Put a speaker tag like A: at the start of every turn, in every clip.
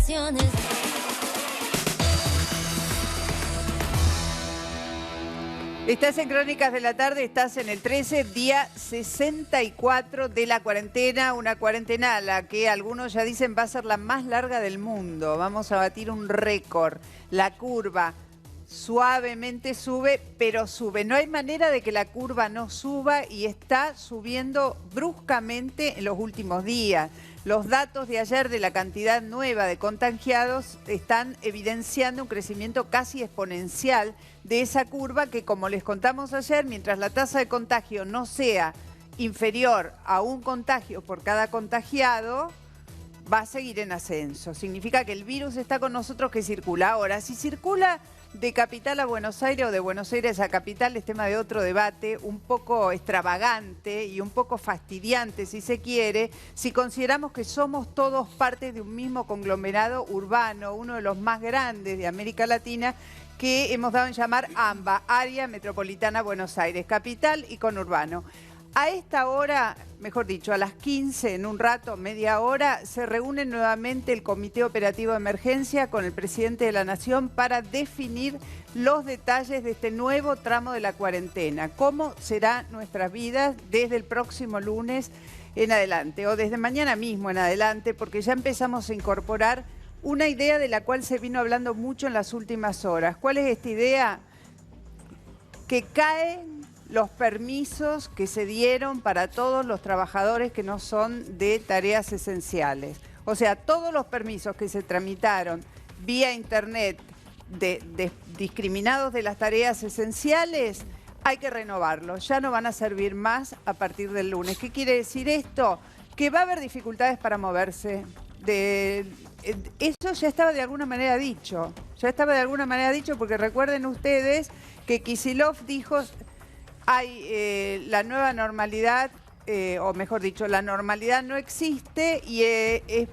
A: vacaciones.
B: Estás en Crónicas de la Tarde, estás en el 13, día 64 de la cuarentena. Una cuarentena a la que algunos ya dicen va a ser la más larga del mundo. Vamos a batir un récord. La curva suavemente sube, pero sube. No hay manera de que la curva no suba y está subiendo bruscamente en los últimos días. Los datos de ayer de la cantidad nueva de contagiados están evidenciando un crecimiento casi exponencial de esa curva que, como les contamos ayer, mientras la tasa de contagio no sea inferior a un contagio por cada contagiado, va a seguir en ascenso. Significa que el virus está con nosotros, que circula. Ahora, si circula de capital a Buenos Aires o de Buenos Aires a capital es tema de otro debate, un poco extravagante y un poco fastidiante, si se quiere, si consideramos que somos todos parte de un mismo conglomerado urbano, uno de los más grandes de América Latina, que hemos dado en llamar AMBA, Área Metropolitana Buenos Aires, capital y conurbano. A esta hora, mejor dicho, a las 15, en un rato, media hora, se reúne nuevamente el Comité Operativo de Emergencia con el Presidente de la Nación para definir los detalles de este nuevo tramo de la cuarentena. Cómo será nuestras vidas desde el próximo lunes en adelante, o desde mañana mismo en adelante, porque ya empezamos a incorporar una idea de la cual se vino hablando mucho en las últimas horas. ¿Cuál es esta idea? Que caen los permisos que se dieron para todos los trabajadores que no son de tareas esenciales. O sea, todos los permisos que se tramitaron vía internet discriminados de las tareas esenciales, hay que renovarlos. Ya no van a servir más a partir del lunes. ¿Qué quiere decir esto? Que va a haber dificultades para moverse. Eso ya estaba de alguna manera dicho. Ya estaba de alguna manera dicho porque recuerden ustedes que Kicillof dijo: hay la nueva normalidad, o mejor dicho, la normalidad no existe y es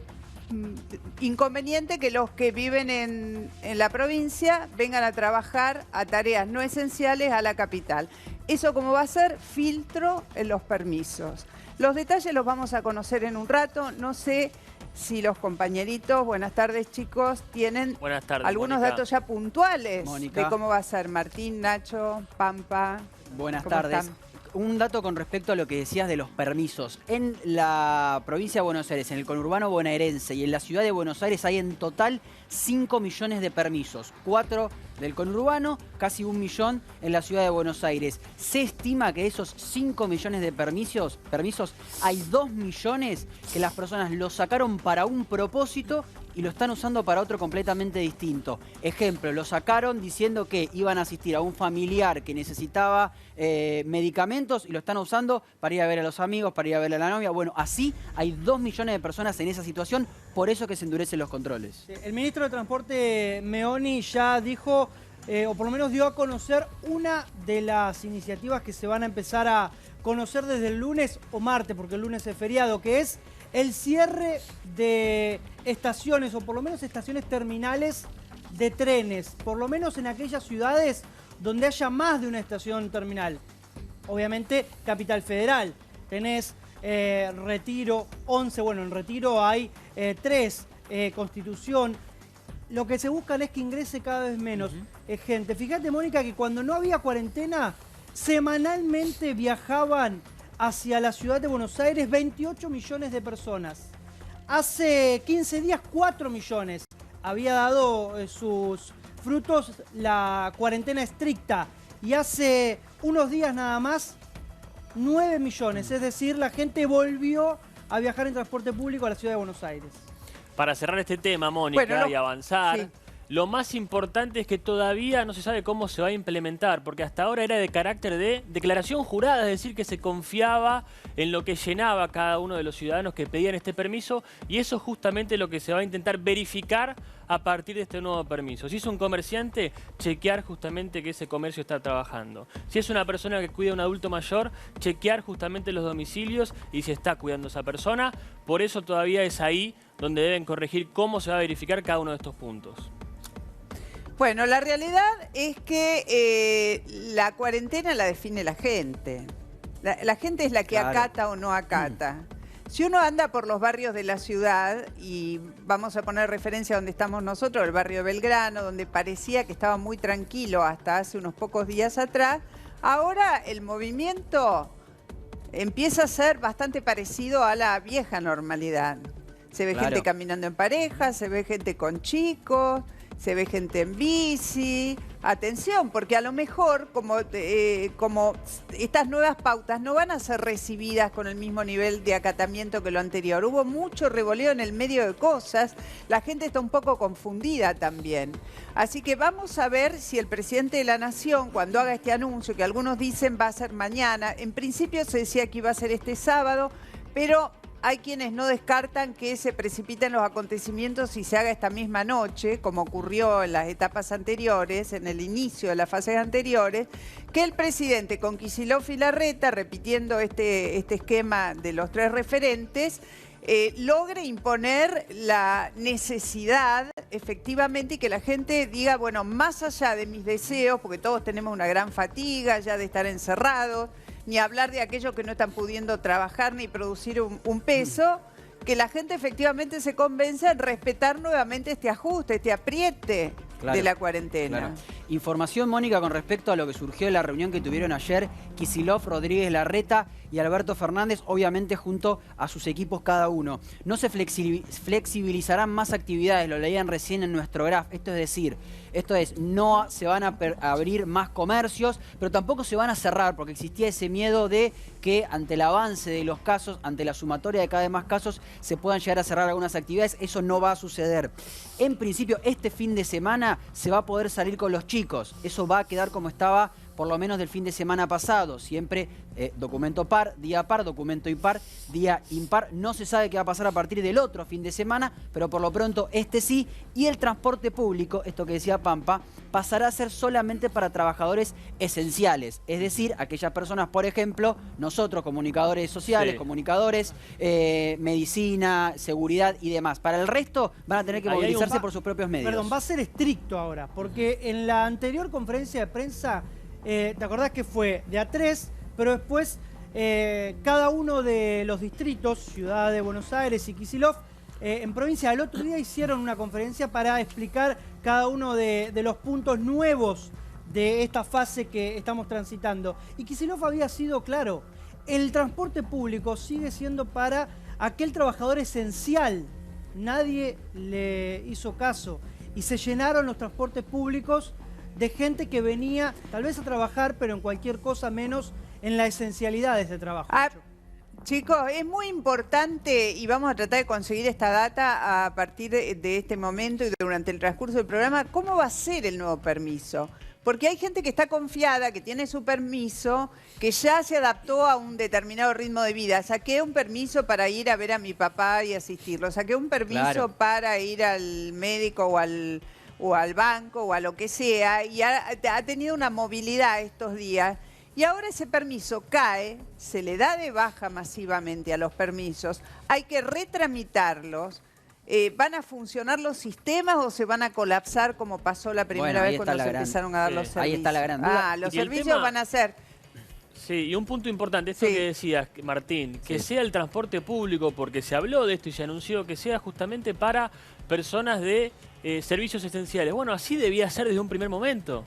B: inconveniente que los que viven en la provincia vengan a trabajar a tareas no esenciales a la capital. Eso, como va a ser, filtro en los permisos. Los detalles los vamos a conocer en un rato. No sé si los compañeritos, buenas tardes chicos, tienen algunos
C: Mónica.
B: datos ya puntuales
D: Mónica.
B: de cómo va a ser. Martín, Nacho, Pampa.
D: Buenas
B: ¿Cómo
D: tardes.
B: están?
D: Un dato con respecto a lo que decías de los permisos. En la provincia de Buenos Aires, en el conurbano bonaerense y en la ciudad de Buenos Aires hay en total 5 millones de permisos. 4 del conurbano, casi 1 millón en la ciudad de Buenos Aires. Se estima que de esos 5 millones de permisos, hay 2 millones que las personas los sacaron para un propósito y lo están usando para otro completamente distinto. Ejemplo, lo sacaron diciendo que iban a asistir a un familiar que necesitaba medicamentos y lo están usando para ir a ver a los amigos, para ir a ver a la novia. Bueno, así hay 2 millones de personas en esa situación, por eso que se endurecen los controles.
E: El ministro de Transporte, Meoni, ya dijo, o por lo menos dio a conocer una de las iniciativas que se van a empezar a conocer desde el lunes o martes, porque el lunes es feriado, que es el cierre de estaciones, o por lo menos estaciones terminales de trenes, por lo menos en aquellas ciudades donde haya más de una estación terminal. Obviamente, Capital Federal. Tenés Retiro, 11, bueno, en Retiro hay 3, Constitución. Lo que se buscan es que ingrese cada vez menos gente. Fíjate, Mónica, que cuando no había cuarentena, semanalmente viajaban hacia la ciudad de Buenos Aires 28 millones de personas. Hace 15 días, 4 millones. Había dado sus frutos la cuarentena estricta. Y hace unos días nada más, 9 millones. Es decir, la gente volvió a viajar en transporte público a la ciudad de Buenos Aires.
C: Para cerrar este tema, Mónica,
B: Bueno,
C: y avanzar,
B: sí.
C: lo más importante es que todavía no se sabe cómo se va a implementar, porque hasta ahora era de carácter de declaración jurada, es decir, que se confiaba en lo que llenaba cada uno de los ciudadanos que pedían este permiso, y eso es justamente lo que se va a intentar verificar a partir de este nuevo permiso. Si es un comerciante, chequear justamente que ese comercio está trabajando. Si es una persona que cuida a un adulto mayor, chequear justamente los domicilios y si está cuidando a esa persona. Por eso todavía es ahí donde deben corregir cómo se va a verificar cada uno de estos puntos.
B: Bueno, la realidad es que la cuarentena la define la gente. La gente es la que acata o no acata. Si uno anda por los barrios de la ciudad, y vamos a poner referencia a donde estamos nosotros, el barrio de Belgrano, donde parecía que estaba muy tranquilo hasta hace unos pocos días atrás, ahora el movimiento empieza a ser bastante parecido a la vieja normalidad. Se ve gente caminando en pareja, se ve gente con chicos, se ve gente en bici. Atención, porque a lo mejor como estas nuevas pautas no van a ser recibidas con el mismo nivel de acatamiento que lo anterior. Hubo mucho revoleo en el medio de cosas, la gente está un poco confundida también. Así que vamos a ver si el presidente de la Nación, cuando haga este anuncio, que algunos dicen va a ser mañana, en principio se decía que iba a ser este sábado, pero hay quienes no descartan que se precipiten los acontecimientos y se haga esta misma noche, como ocurrió en las etapas anteriores, en el inicio de las fases anteriores, que el presidente con Kicillof y Larreta, repitiendo este esquema de los tres referentes, logre imponer la necesidad, efectivamente, y que la gente diga, bueno, más allá de mis deseos, porque todos tenemos una gran fatiga ya de estar encerrados, ni hablar de aquellos que no están pudiendo trabajar ni producir un peso, que la gente efectivamente se convenza en respetar nuevamente este ajuste, este apriete de la cuarentena.
D: Claro. Información, Mónica, con respecto a lo que surgió en la reunión que tuvieron ayer Kicillof, Rodríguez Larreta y Alberto Fernández, obviamente junto a sus equipos cada uno. No se flexibilizarán más actividades, lo leían recién en nuestro graph, esto es, no se van a abrir más comercios, pero tampoco se van a cerrar, porque existía ese miedo de que ante el avance de los casos, ante la sumatoria de cada vez más casos, se puedan llegar a cerrar algunas actividades. Eso no va a suceder. En principio, este fin de semana se va a poder salir con los chicos. Eso va a quedar como estaba por lo menos del fin de semana pasado. Siempre documento par, documento impar, día impar. No se sabe qué va a pasar a partir del otro fin de semana, pero por lo pronto este sí. Y el transporte público, esto que decía Pampa, pasará a ser solamente para trabajadores esenciales. Es decir, aquellas personas, por ejemplo, nosotros, comunicadores sociales, comunicadores, medicina, seguridad y demás. Para el resto van a tener que movilizarse por sus propios medios.
E: Perdón, va a ser estricto ahora, porque en la anterior conferencia de prensa, ¿te acordás que fue de A3, pero después cada uno de los distritos, Ciudad de Buenos Aires y Kicillof, en provincia del otro día hicieron una conferencia para explicar cada uno de los puntos nuevos de esta fase que estamos transitando. Y Kicillof había sido claro, el transporte público sigue siendo para aquel trabajador esencial. Nadie le hizo caso y se llenaron los transportes públicos de gente que venía tal vez a trabajar, pero en cualquier cosa menos en la esencialidad de ese trabajo.
B: Chicos, es muy importante y vamos a tratar de conseguir esta data a partir de este momento y durante el transcurso del programa, ¿cómo va a ser el nuevo permiso? Porque hay gente que está confiada, que tiene su permiso, que ya se adaptó a un determinado ritmo de vida. Saqué un permiso para ir a ver a mi papá y asistirlo. Saqué un permiso para ir al médico o al banco o a lo que sea, y ha tenido una movilidad estos días. Y ahora ese permiso cae, se le da de baja masivamente a los permisos, hay que retramitarlos. ¿Van a funcionar los sistemas o se van a colapsar como pasó la primera vez cuando se empezaron a dar los servicios?
D: Ahí está la gran duda.
B: Los servicios van a ser...
C: Sí, y un punto importante, esto que decías, Martín, que sea el transporte público, porque se habló de esto y se anunció que sea justamente para personas de servicios esenciales. Bueno, así debía ser desde un primer momento.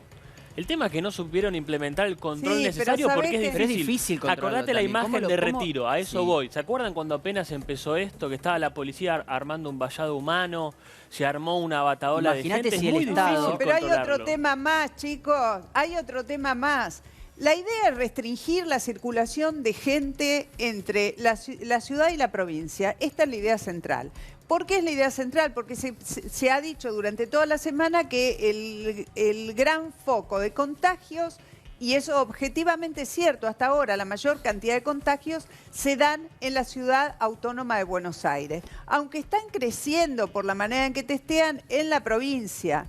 C: El tema es que no supieron implementar el control necesario porque es difícil. Acordate la imagen de Retiro, a eso voy. ¿Se acuerdan cuando apenas empezó esto, que estaba la policía armando un vallado humano, se armó una bataola de gente?
D: Si es muy difícil
B: pero hay otro tema más, chicos, hay otro tema más. La idea es restringir la circulación de gente entre la ciudad y la provincia. Esta es la idea central. ¿Por qué es la idea central? Porque se ha dicho durante toda la semana que el gran foco de contagios, y eso objetivamente es cierto, hasta ahora la mayor cantidad de contagios se dan en la ciudad autónoma de Buenos Aires, aunque están creciendo por la manera en que testean en la provincia,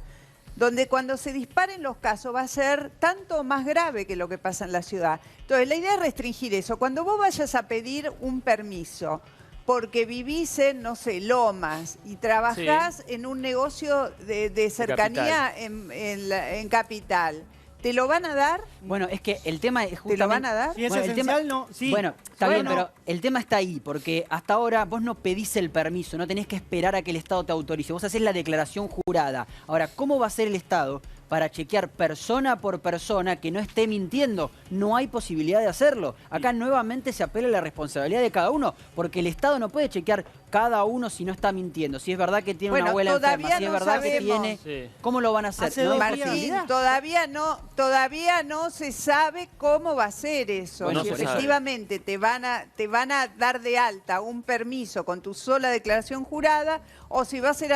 B: donde cuando se disparen los casos va a ser tanto más grave que lo que pasa en la ciudad. Entonces, la idea es restringir eso. Cuando vos vayas a pedir un permiso porque vivís en, no sé, Lomas y trabajás en un negocio de cercanía en Capital, ¿Te lo van a dar?
D: Bueno, es que el tema es justamente...
B: ¿Te lo van a dar?
E: Si es
D: Bueno, el
E: esencial,
D: tema-
E: no. Sí.
D: Bueno, está bien,
E: Bueno.
D: pero el tema está ahí, porque hasta ahora vos no pedís el permiso, no tenés que esperar a que el Estado te autorice, vos hacés la declaración jurada. Ahora, ¿cómo va a ser el Estado para chequear persona por persona que no esté mintiendo? No hay posibilidad de hacerlo. Acá nuevamente se apela a la responsabilidad de cada uno, porque el Estado no puede chequear cada uno si no está mintiendo, si es verdad que tiene
B: Bueno,
D: una abuela
B: todavía
D: enferma, si es
B: no
D: verdad que
B: sabemos.
D: tiene...
C: Sí.
D: ¿Cómo lo van a hacer?
E: Hace
D: ¿No hay
E: dos días.
B: Martín,
D: posibilidad?
B: todavía no se sabe cómo va a ser eso.
D: Bueno,
B: si
C: no se sabe.
B: efectivamente te van a dar de alta un permiso con tu sola declaración jurada o si va a ser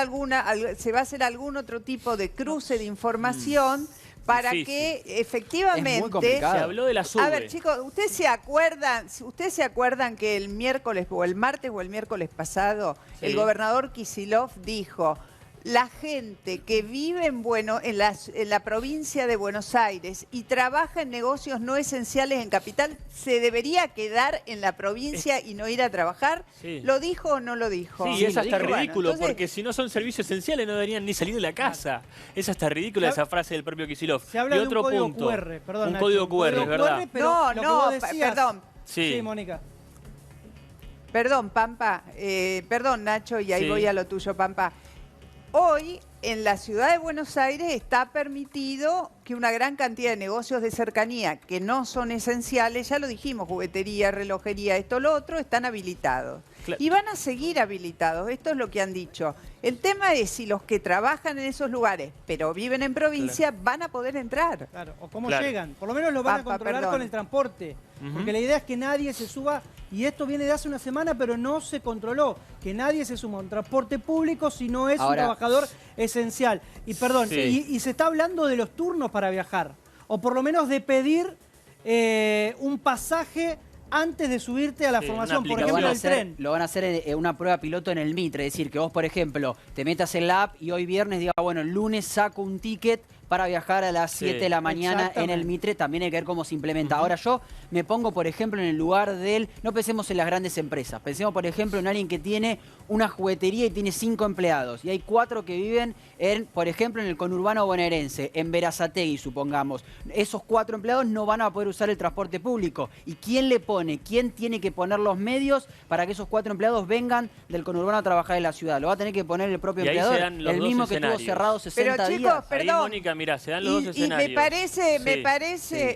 B: se va a hacer algún otro tipo de cruce de información para
C: Difícil.
B: que
D: Es
B: efectivamente...
D: muy complicado.
C: Se habló de la SUBE.
B: A ver, chicos, ¿ustedes se acuerdan que el miércoles o el martes o el miércoles pasado
C: Sí.
B: el gobernador Kicillof dijo: la gente que vive en la provincia de Buenos Aires y trabaja en negocios no esenciales en Capital se debería quedar en la provincia y no ir a trabajar?
C: Sí.
B: ¿Lo dijo o no lo dijo?
C: Sí,
D: Sí,
C: es
D: lo
C: hasta
D: dijo.
C: ridículo,
B: Bueno, entonces-
C: porque si no son servicios esenciales no deberían ni salir de la casa. Es hasta ridícula
E: Se
C: esa frase del propio Kicillof.
E: Se habla
C: y
E: de
C: otro
E: un código
C: punto,
E: QR, perdón,
C: un
E: Nacho,
C: código QR, es verdad.
E: pero
B: No,
E: lo que
B: no,
E: vos decías-
B: perdón.
C: Sí.
E: Sí, Mónica.
B: Perdón, Pampa. Perdón, Nacho, y ahí
C: Sí.
B: voy a lo tuyo, Pampa. Hoy, en la ciudad de Buenos Aires, está permitido que una gran cantidad de negocios de cercanía que no son esenciales, ya lo dijimos, juguetería, relojería, esto, lo otro, están habilitados.
C: Claro.
B: Y van a seguir habilitados, esto es lo que han dicho. El tema es si los que trabajan en esos lugares, pero viven en provincia, van a poder entrar.
E: Claro, o cómo
C: Claro.
E: llegan. Por lo menos lo van a
B: Pampa,
E: controlar
B: perdón.
E: con el transporte.
C: Ujú.
E: Porque la idea es que nadie se suba, y esto viene de hace una semana, pero no se controló, que nadie se suma a un transporte público si no es un
D: Ahora-
E: trabajador esencial. Y perdón,
C: Sí.
E: y se está hablando de los turnos para viajar, o por lo menos de pedir un pasaje antes de subirte a la
C: Sí,
E: formación,
C: una
E: por
D: Lo
E: ejemplo,
D: van, a
E: el
D: hacer,
E: tren.
D: lo van a hacer en una prueba piloto en el Mitre, es decir, que vos, por ejemplo, te metas en la app y hoy viernes diga, bueno, el lunes saco un ticket para viajar a las
C: Sí.
D: 7 de la mañana en el
E: Exactamente.
D: Mitre, también hay que ver cómo se implementa. Ahora yo me pongo, por ejemplo, en el lugar no pensemos en las grandes empresas, pensemos, por ejemplo, en alguien que tiene una juguetería y tiene 5 empleados, y hay 4 que viven, por ejemplo, en el conurbano bonaerense, en Berazategui, supongamos. Esos 4 empleados no van a poder usar el transporte público. ¿Y quién le pone? ¿Quién tiene que poner los medios para que esos 4 empleados vengan del conurbano a trabajar en la ciudad? Lo va a tener que poner el propio
C: Y ahí se
D: empleador,
C: dan los
D: el
C: dos
D: mismo que
C: escenarios.
D: estuvo cerrado 60
B: Pero, chicos,
D: días.
C: Ahí,
B: perdón.
C: Mónica, mirá, se dan los dos
B: Y
C: escenarios.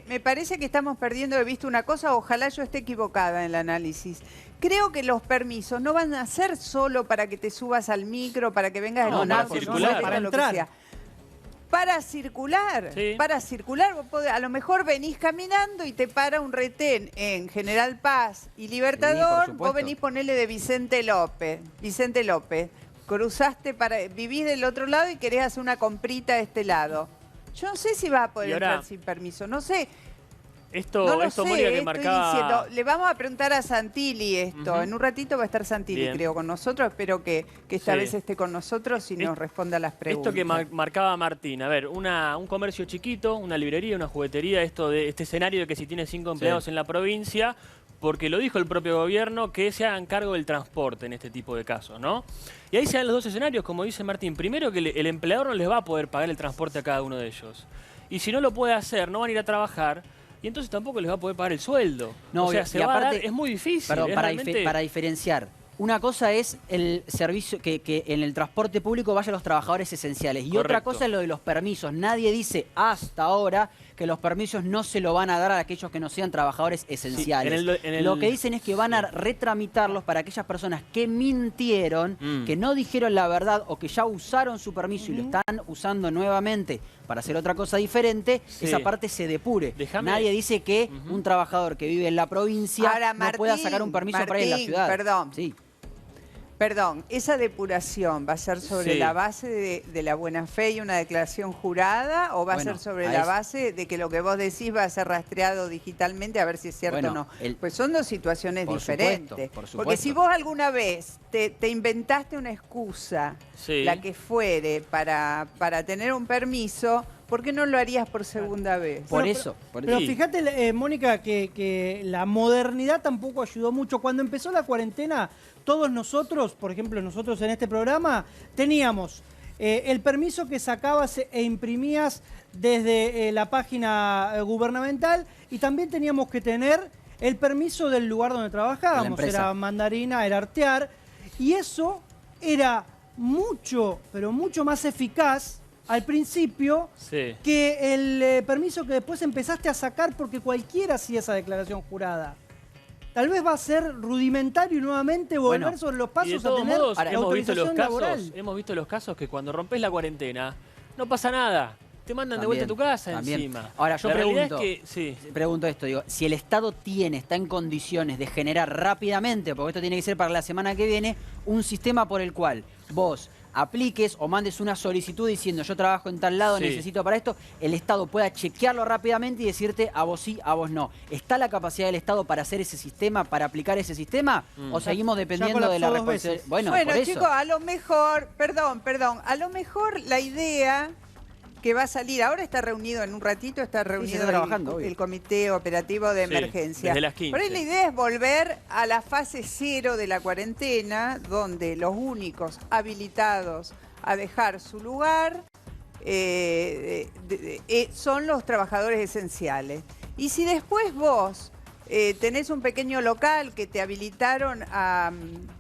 B: me parece que estamos perdiendo de vista una cosa, ojalá yo esté equivocada en el análisis. Creo que los permisos no van a ser solo para que te subas al micro, para que vengas
C: No,
B: en un
C: para
B: auto,
C: circular.
E: Para
B: lo que
E: entrar.
B: sea. Para circular,
C: Sí.
B: vos a lo mejor venís caminando y te para un retén en General Paz y Libertador,
D: por
B: vos
D: supuesto.
B: venís ponerle de Vicente López, cruzaste vivís del otro lado y querés hacer una comprita de este lado. Yo no sé si vas a poder
C: Y ahora-
B: entrar sin permiso, no sé.
C: Esto,
B: No lo
C: esto
B: sé,
C: Mónica, que
B: estoy
C: marcaba...
B: diciendo. Le vamos a preguntar a Santilli esto.
C: Ujú.
B: En un ratito va a estar Santilli,
C: Bien.
B: creo, con nosotros. Espero que esta
C: Sí.
B: vez esté con nosotros y nos responda las preguntas.
C: Esto que marcaba Martín, a ver, un comercio chiquito, una librería, una juguetería, este escenario de que si tiene 5 empleados en la provincia, porque lo dijo el propio gobierno, que se hagan cargo del transporte en este tipo de casos, ¿no? Y ahí se dan los dos escenarios, como dice Martín. Primero, que el empleador no les va a poder pagar el transporte a cada uno de ellos. Y si no lo puede hacer, no van a ir a trabajar, y entonces tampoco les va a poder pagar el sueldo.
D: No,
C: o sea,
D: y
C: se va a dar,
D: aparte-
C: es muy difícil.
D: Perdón,
C: es
D: para,
C: realmente-
D: para diferenciar. Una cosa es el servicio, que en el transporte público vayan los trabajadores esenciales. Y otra
C: Correcto.
D: cosa es lo de los permisos. Nadie dice hasta ahora que los permisos no se lo van a dar a aquellos que no sean trabajadores esenciales.
C: en el-
D: Lo que dicen es que van a retramitarlos para aquellas personas que mintieron,
C: Mm.
D: que no dijeron la verdad o que ya usaron su permiso y lo están usando nuevamente para hacer otra cosa diferente,
C: Sí.
D: esa parte se depure.
C: Déjame-
D: Nadie dice que
C: Ujú.
D: un trabajador que vive en la provincia
B: Ahora,
D: no pueda
B: Martín,
D: sacar un permiso para ir a la
B: Martín,
D: ciudad.
B: perdón.
D: Sí.
B: Perdón, ¿esa depuración va a ser sobre
C: Sí.
B: la base de la buena fe y una declaración jurada o va a
D: Bueno,
B: ser sobre
D: a
B: la
D: eso-
B: base de que lo que vos decís va a ser rastreado digitalmente a ver si es cierto
D: Bueno,
B: o no?
D: el-
B: Pues son dos situaciones
D: Por
B: diferentes.
D: supuesto, por
B: Porque si
D: supuesto.
B: vos alguna vez te inventaste una excusa,
C: Sí.
B: la que fuere, para tener un permiso, ¿por qué no lo harías por segunda vez?
D: Por
E: Bueno,
D: eso. por
E: Pero
D: eso.
E: fíjate, Mónica, que la modernidad tampoco ayudó mucho. Cuando empezó la cuarentena, todos nosotros, por ejemplo, nosotros en este programa, teníamos el permiso que sacabas e imprimías desde la página gubernamental, y también teníamos que tener el permiso del lugar donde trabajábamos. Era Mandarina, era Artear, y eso era mucho, pero mucho más eficaz al principio que el permiso que después empezaste a sacar porque cualquiera hacía esa declaración jurada. Tal vez va a ser rudimentario nuevamente volver sobre los pasos
C: a tener
E: la autorización laboral.
C: Hemos visto los casos que cuando rompes la cuarentena no pasa nada. Te mandan de vuelta a tu casa encima.
D: Ahora, yo pregunto esto, digo, si el Estado está en condiciones de generar rápidamente, porque esto tiene que ser para la semana que viene, un sistema por el cual vos apliques o mandes una solicitud diciendo yo trabajo en tal lado, necesito para esto, el Estado pueda chequearlo rápidamente y decirte a vos sí, a vos no. ¿Está la capacidad del Estado para hacer ese sistema, para aplicar ese sistema? ¿O seguimos dependiendo de la responsabilidad?
B: Bueno, chicos, a lo mejor, perdón, a lo mejor la idea que va a salir, ahora está reunido en un ratito, está reunido el Comité Operativo de Emergencia.
C: Desde las 15.
B: Por ahí la idea es volver a la fase 0 de la cuarentena, donde los únicos habilitados a dejar su lugar son los trabajadores esenciales. Y si después vos tenés un pequeño local que te habilitaron a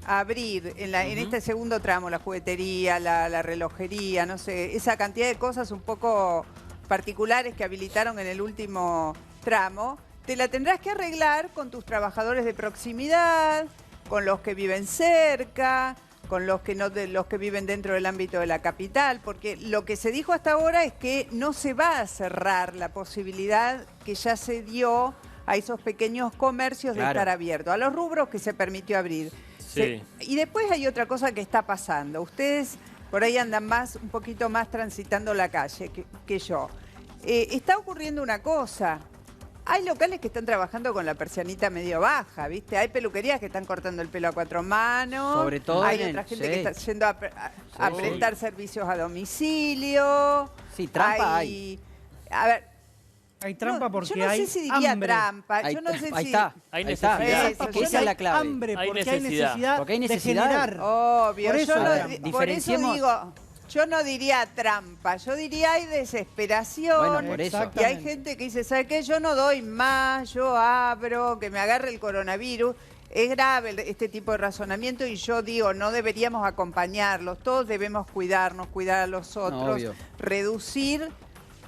B: abrir en este segundo tramo, la juguetería, la relojería, no sé, esa cantidad de cosas un poco particulares que habilitaron en el último tramo, te la tendrás que arreglar con tus trabajadores de proximidad, con los que viven cerca, con los que los que viven dentro del ámbito de la capital, porque lo que se dijo hasta ahora es que no se va a cerrar la posibilidad que ya se dio a esos pequeños comercios de estar abiertos, a los rubros que se permitió abrir. Y después hay otra cosa que está pasando. Ustedes por ahí andan un poquito más transitando la calle que yo. Está ocurriendo una cosa. Hay locales que están trabajando con la persianita medio baja, ¿viste? Hay peluquerías que están cortando el pelo a 4 manos.
D: Sobre todo
B: hay otra gente que está yendo a prestar servicios a domicilio.
D: Sí, trampa hay.
B: A ver,
E: hay trampa porque
B: yo no sé si diría
E: hambre.
B: Trampa. Yo no sé
D: ahí está.
C: Hay necesidad.
D: Esa es la clave.
E: Hambre porque hay necesidad de generar.
B: Obvio.
E: Por eso
B: digo, yo no diría trampa. Yo diría hay desesperación.
D: Bueno, por eso.
B: Y hay gente que dice, ¿sabe qué? Yo no doy más, yo abro, que me agarre el coronavirus. Es grave este tipo de razonamiento y yo digo, no deberíamos acompañarlos. Todos debemos cuidarnos, cuidar a los otros, reducir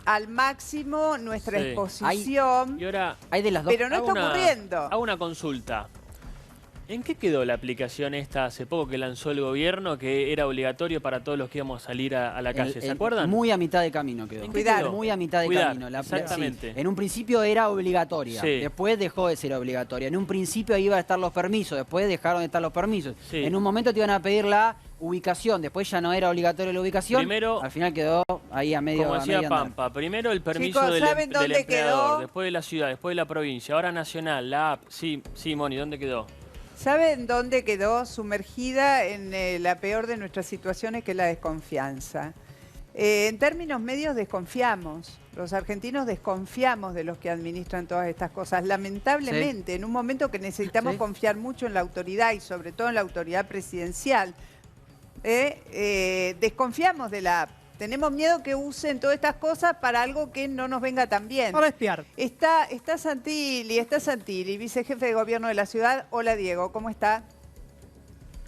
B: al máximo nuestra exposición,
C: y ahora,
D: hay de las dos.
B: Pero no está ocurriendo.
C: Hago una consulta. ¿En qué quedó la aplicación esta hace poco que lanzó el gobierno, que era obligatorio para todos los que íbamos a salir a la calle? ¿Se acuerdan?
D: Muy a mitad de camino quedó.
B: Cuidar.
D: Muy a mitad de camino.
C: Exactamente.
D: En un principio era obligatoria, después dejó de ser obligatoria. En un principio iban a estar los permisos, después dejaron de estar los permisos. En un momento te iban a pedir la ubicación, después ya no era obligatoria la ubicación.
C: Primero,
D: al final quedó ahí a medio.
C: Como decía Pampa, primero el permiso
B: Chicos,
C: del
B: ¿dónde
C: empleador,
B: quedó?
C: después de la ciudad, después de la provincia, ahora nacional, la app. Sí, Moni, ¿dónde quedó?
B: ¿Saben dónde quedó sumergida en la peor de nuestras situaciones, que es la desconfianza? En términos medios desconfiamos. Los argentinos desconfiamos de los que administran todas estas cosas. Lamentablemente, en un momento que necesitamos confiar mucho en la autoridad y sobre todo en la autoridad presidencial, desconfiamos de la app. Tenemos miedo que usen todas estas cosas para algo que no nos venga tan bien.
E: Para espiar.
B: Está Santilli, vicejefe de gobierno de la ciudad. Hola, Diego, ¿cómo está?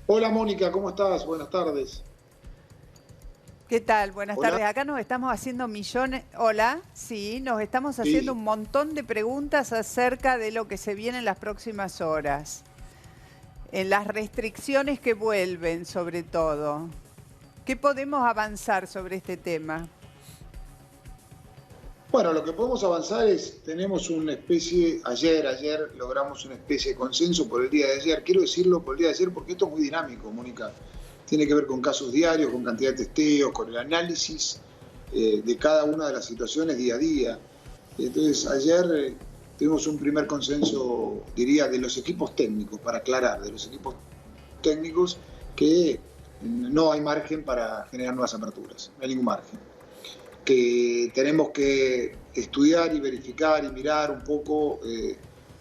A: Hola, Mónica, ¿cómo estás? Buenas tardes.
B: ¿Qué tal? Buenas tardes. Acá nos estamos haciendo millones... Hola, sí, nos estamos haciendo un montón de preguntas acerca de lo que se viene en las próximas horas. En las restricciones que vuelven, sobre todo. ¿Qué podemos avanzar sobre este tema?
A: Bueno, lo que podemos avanzar es, tenemos una especie, ayer logramos una especie de consenso por el día de ayer. Quiero decirlo por el día de ayer porque esto es muy dinámico, Mónica. Tiene que ver con casos diarios, con cantidad de testeos, con el análisis de cada una de las situaciones día a día. Entonces, ayer tuvimos un primer consenso, diría, de los equipos técnicos, para aclarar, de los equipos técnicos que no hay margen para generar nuevas aperturas, no hay ningún margen. Que tenemos que estudiar y verificar y mirar un poco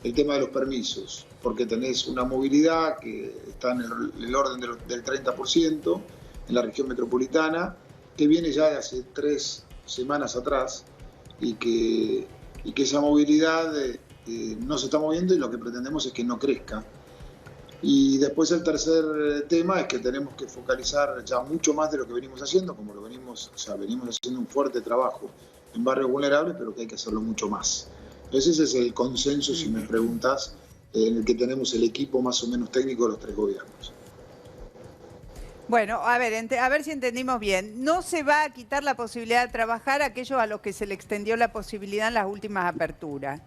A: el tema de los permisos, porque tenés una movilidad que está en el orden del 30% en la región metropolitana que viene ya de hace 3 semanas atrás y que esa movilidad no se está moviendo y lo que pretendemos es que no crezca. Y después el tercer tema es que tenemos que focalizar ya mucho más de lo que venimos haciendo, como lo venimos haciendo un fuerte trabajo en barrios vulnerables, pero que hay que hacerlo mucho más. Entonces ese es el consenso, si me preguntas, en el que tenemos el equipo más o menos técnico de los 3 gobiernos.
B: Bueno, a ver si entendimos bien. No se va a quitar la posibilidad de trabajar a aquellos a los que se le extendió la posibilidad en las últimas aperturas.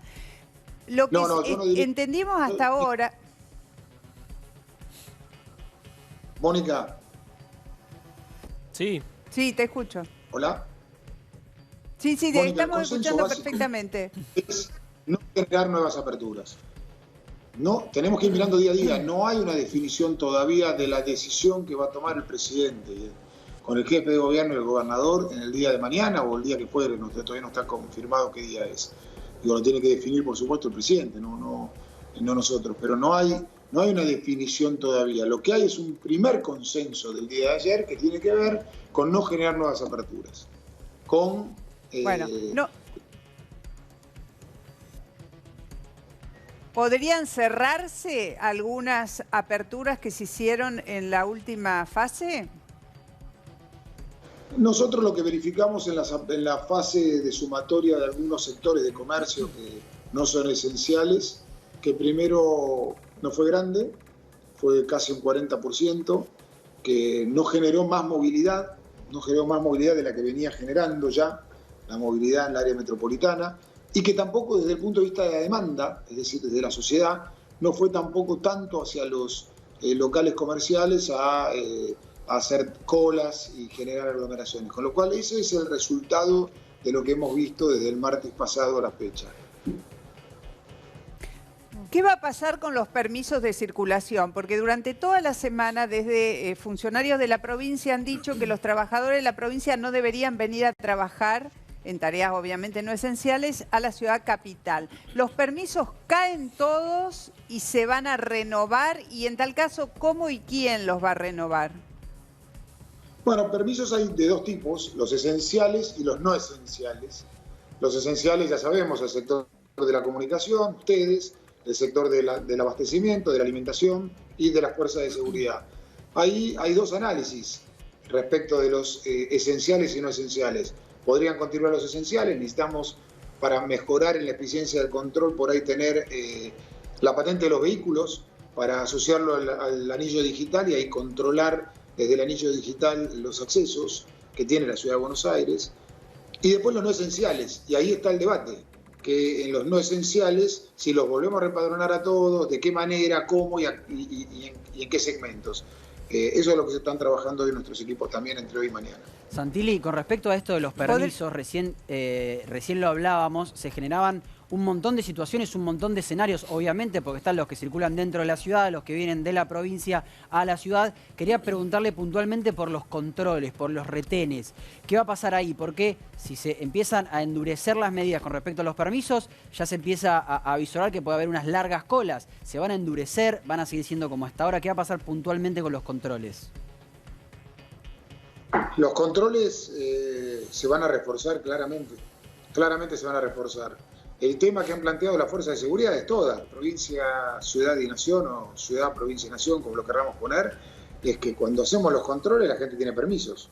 B: Lo que entendimos hasta ahora...
A: Mónica.
C: Sí.
B: Sí, te escucho.
A: Hola.
B: Sí,
A: Mónica,
B: estamos escuchando perfectamente.
A: Es no generar nuevas aperturas. No, tenemos que ir mirando día a día. No hay una definición todavía de la decisión que va a tomar el presidente con el jefe de gobierno y el gobernador en el día de mañana o el día que fuere. Todavía no está confirmado qué día es. Digo, lo tiene que definir, por supuesto, el presidente, no nosotros. Pero no hay una definición todavía. Lo que hay es un primer consenso del día de ayer que tiene que ver con no generar nuevas aperturas.
B: Bueno, no. ¿Podrían cerrarse algunas aperturas que se hicieron en la última fase?
A: Nosotros lo que verificamos en la fase de sumatoria de algunos sectores de comercio que no son esenciales, que primero no fue grande, fue casi un 40%, que no generó más movilidad de la que venía generando ya la movilidad en el área metropolitana, y que tampoco desde el punto de vista de la demanda, es decir, desde la sociedad, no fue tampoco tanto hacia los locales comerciales a hacer colas y generar aglomeraciones. Con lo cual ese es el resultado de lo que hemos visto desde el martes pasado a la fecha.
B: ¿Qué va a pasar con los permisos de circulación? Porque durante toda la semana, desde funcionarios de la provincia han dicho que los trabajadores de la provincia no deberían venir a trabajar en tareas obviamente no esenciales a la ciudad capital. ¿Los permisos caen todos y se van a renovar? Y en tal caso, ¿cómo y quién los va a renovar?
A: Bueno, permisos hay de 2 tipos, los esenciales y los no esenciales. Los esenciales ya sabemos, el sector de la comunicación, ustedes, el sector del abastecimiento, de la alimentación y de las fuerzas de seguridad. Ahí hay 2 análisis respecto de los esenciales y no esenciales. Podrían continuar los esenciales, necesitamos para mejorar en la eficiencia del control por ahí tener la patente de los vehículos para asociarlo al anillo digital y ahí controlar desde el anillo digital los accesos que tiene la Ciudad de Buenos Aires. Y después los no esenciales, y ahí está el debate, que en los no esenciales, si los volvemos a repadronar a todos, de qué manera, cómo y en qué segmentos. Eso es lo que se están trabajando hoy nuestros equipos también entre hoy y mañana.
D: Santilli, con respecto a esto de los permisos, recién lo hablábamos, se generaban un montón de situaciones, un montón de escenarios, obviamente, porque están los que circulan dentro de la ciudad, los que vienen de la provincia a la ciudad. Quería preguntarle puntualmente por los controles, por los retenes. ¿Qué va a pasar ahí? Porque si se empiezan a endurecer las medidas con respecto a los permisos, ya se empieza a visorar que puede haber unas largas colas. ¿Se van a endurecer? ¿Van a seguir siendo como hasta ahora? ¿Qué va a pasar puntualmente con los controles?
A: Los controles se van a reforzar claramente. Claramente se van a reforzar. El tema que han planteado las fuerzas de seguridad es toda, provincia, ciudad y nación, o ciudad, provincia y nación, como lo queramos poner, es que cuando hacemos los controles la gente tiene permisos.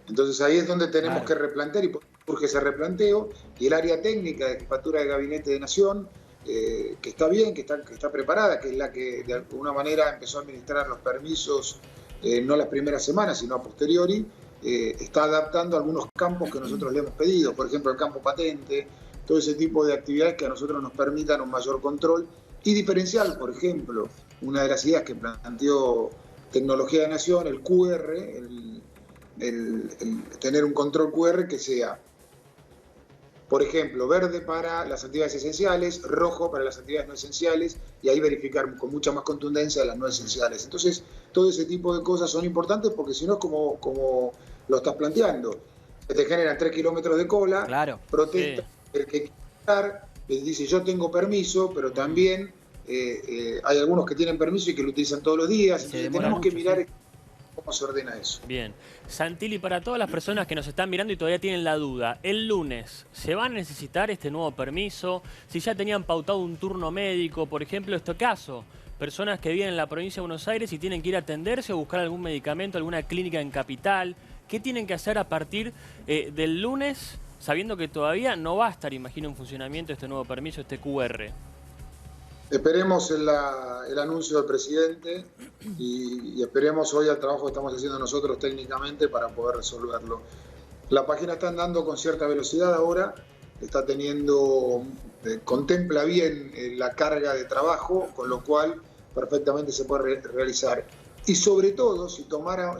A: Entonces ahí es donde tenemos que replantear y urge ese replanteo, y el área técnica de jefatura de gabinete de nación, que está bien, que está preparada, que es la que de alguna manera empezó a administrar los permisos, no las primeras semanas, sino a posteriori, está adaptando algunos campos que nosotros le hemos pedido, por ejemplo el campo patente, todo ese tipo de actividades que a nosotros nos permitan un mayor control y diferencial. Por ejemplo, una de las ideas que planteó Tecnología de Nación, el QR, el tener un control QR que sea, por ejemplo, verde para las actividades esenciales, rojo para las actividades no esenciales, y ahí verificar con mucha más contundencia las no esenciales. Entonces, todo ese tipo de cosas son importantes porque si no es como lo estás planteando. Se te generan 3 kilómetros de cola,
D: claro,
A: protesta. Sí. El que quiere estar, dice yo tengo permiso, pero también hay algunos que tienen permiso y que lo utilizan todos los días. Entonces tenemos que mirar cómo se ordena eso.
C: Bien. Santilli, para todas las personas que nos están mirando y todavía tienen la duda, el lunes, ¿se va a necesitar este nuevo permiso? Si ya tenían pautado un turno médico, por ejemplo, este caso, personas que viven en la provincia de Buenos Aires y tienen que ir a atenderse o buscar algún medicamento, alguna clínica en Capital, ¿qué tienen que hacer a partir del lunes, sabiendo que todavía no va a estar, imagino, en funcionamiento este nuevo permiso, este QR?
A: Esperemos el anuncio del presidente y esperemos hoy al trabajo que estamos haciendo nosotros técnicamente para poder resolverlo. La página está andando con cierta velocidad ahora, está teniendo, contempla bien la carga de trabajo, con lo cual perfectamente se puede realizar. Y sobre todo, si tomara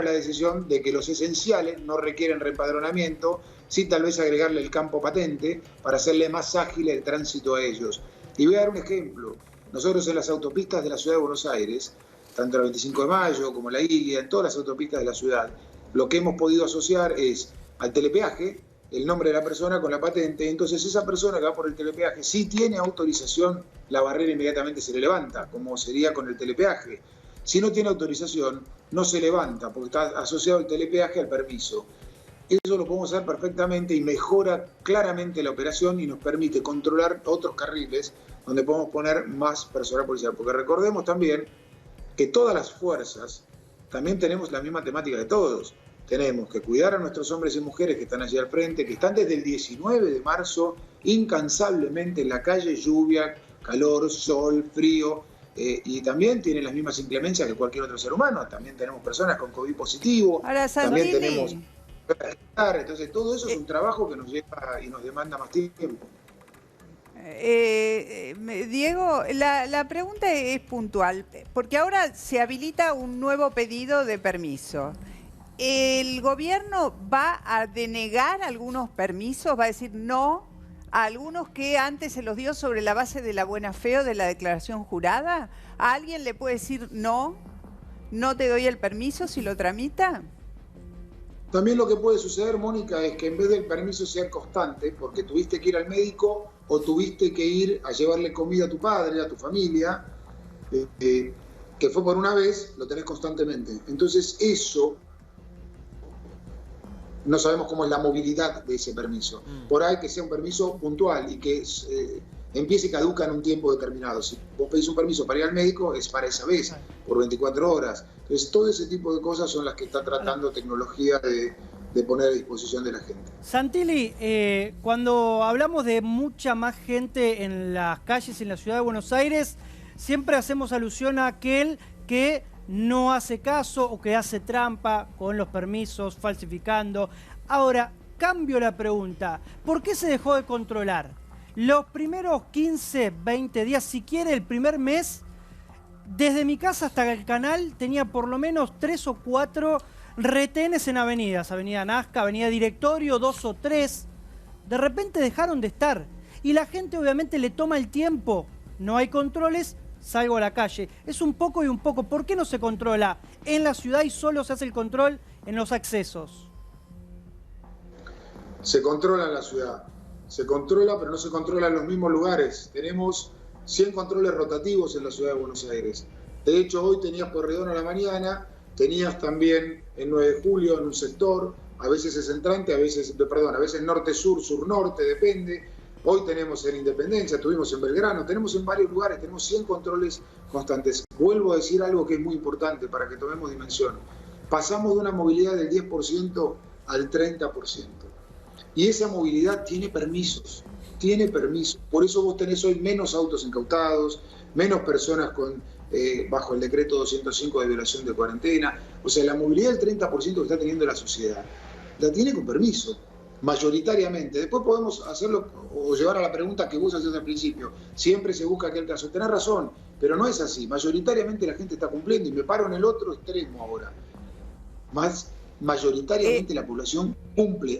A: la decisión de que los esenciales no requieren reempadronamiento, sí tal vez agregarle el campo patente para hacerle más ágil el tránsito a ellos. Y voy a dar un ejemplo. Nosotros en las autopistas de la ciudad de Buenos Aires, tanto la 25 de Mayo como la Ilia, en todas las autopistas de la ciudad, lo que hemos podido asociar es al telepeaje, el nombre de la persona con la patente. Entonces esa persona que va por el telepeaje, si tiene autorización, la barrera inmediatamente se le levanta, como sería con el telepeaje. Si no tiene autorización, no se levanta, porque está asociado el telepeaje al permiso. Eso lo podemos hacer perfectamente y mejora claramente la operación y nos permite controlar otros carriles donde podemos poner más personal policial. Porque recordemos también que todas las fuerzas también tenemos la misma temática de todos. Tenemos que cuidar a nuestros hombres y mujeres que están allí al frente, que están desde el 19 de marzo incansablemente en la calle, lluvia, calor, sol, frío, y también tienen las mismas inclemencias que cualquier otro ser humano. También tenemos personas con COVID positivo.
B: Ahora,
A: también tenemos... Entonces todo eso es un trabajo que nos lleva y nos demanda más tiempo.
B: Diego, la pregunta es puntual, porque ahora se habilita un nuevo pedido de permiso. ¿El gobierno va a denegar algunos permisos, va a decir no a algunos que antes se los dio sobre la base de la buena fe o de la declaración jurada? ¿A alguien le puede decir no te doy el permiso si lo tramita?
A: También lo que puede suceder, Mónica, es que en vez del permiso sea constante, porque tuviste que ir al médico o tuviste que ir a llevarle comida a tu padre, a tu familia, que fue por una vez, lo tenés constantemente. Entonces eso, no sabemos cómo es la movilidad de ese permiso. Por ahí que sea un permiso puntual y que empiece y caduca en un tiempo determinado. Si vos pedís un permiso para ir al médico, es para esa vez, por 24 horas. Entonces, todo ese tipo de cosas son las que está tratando tecnología de poner a disposición de la gente.
E: Santilli, cuando hablamos de mucha más gente en las calles en la ciudad de Buenos Aires, siempre hacemos alusión a aquel que no hace caso o que hace trampa con los permisos, falsificando. Ahora, cambio la pregunta. ¿Por qué se dejó de controlar? Los primeros 15, 20 días, si quiere el primer mes, desde mi casa hasta el canal tenía por lo menos 3 o 4 retenes en avenidas. Avenida Nazca, Avenida Directorio, 2 o 3. De repente dejaron de estar. Y la gente obviamente le toma el tiempo. No hay controles, salgo a la calle. Es un poco y un poco. ¿Por qué no se controla en la ciudad y solo se hace el control en los accesos?
A: Se controla en la ciudad. Se controla, pero no se controla en los mismos lugares. Tenemos 100 controles rotativos en la ciudad de Buenos Aires. De hecho, hoy tenías Porredón a la mañana, tenías también el 9 de julio en un sector, a veces es entrante, a veces norte-sur, sur-norte, depende. Hoy tenemos en Independencia, tuvimos en Belgrano, tenemos en varios lugares, tenemos 100 controles constantes. Vuelvo a decir algo que es muy importante para que tomemos dimensión. Pasamos de una movilidad del 10% al 30%. Y esa movilidad tiene permisos. Por eso vos tenés hoy menos autos incautados, menos personas bajo el decreto 205 de violación de cuarentena. O sea, la movilidad del 30% que está teniendo la sociedad, la tiene con permiso, mayoritariamente. Después podemos hacerlo o llevar a la pregunta que vos hacés al principio. Siempre se busca aquel caso. Tenés razón, pero no es así. Mayoritariamente la gente está cumpliendo y me paro en el otro extremo ahora. Mayoritariamente la población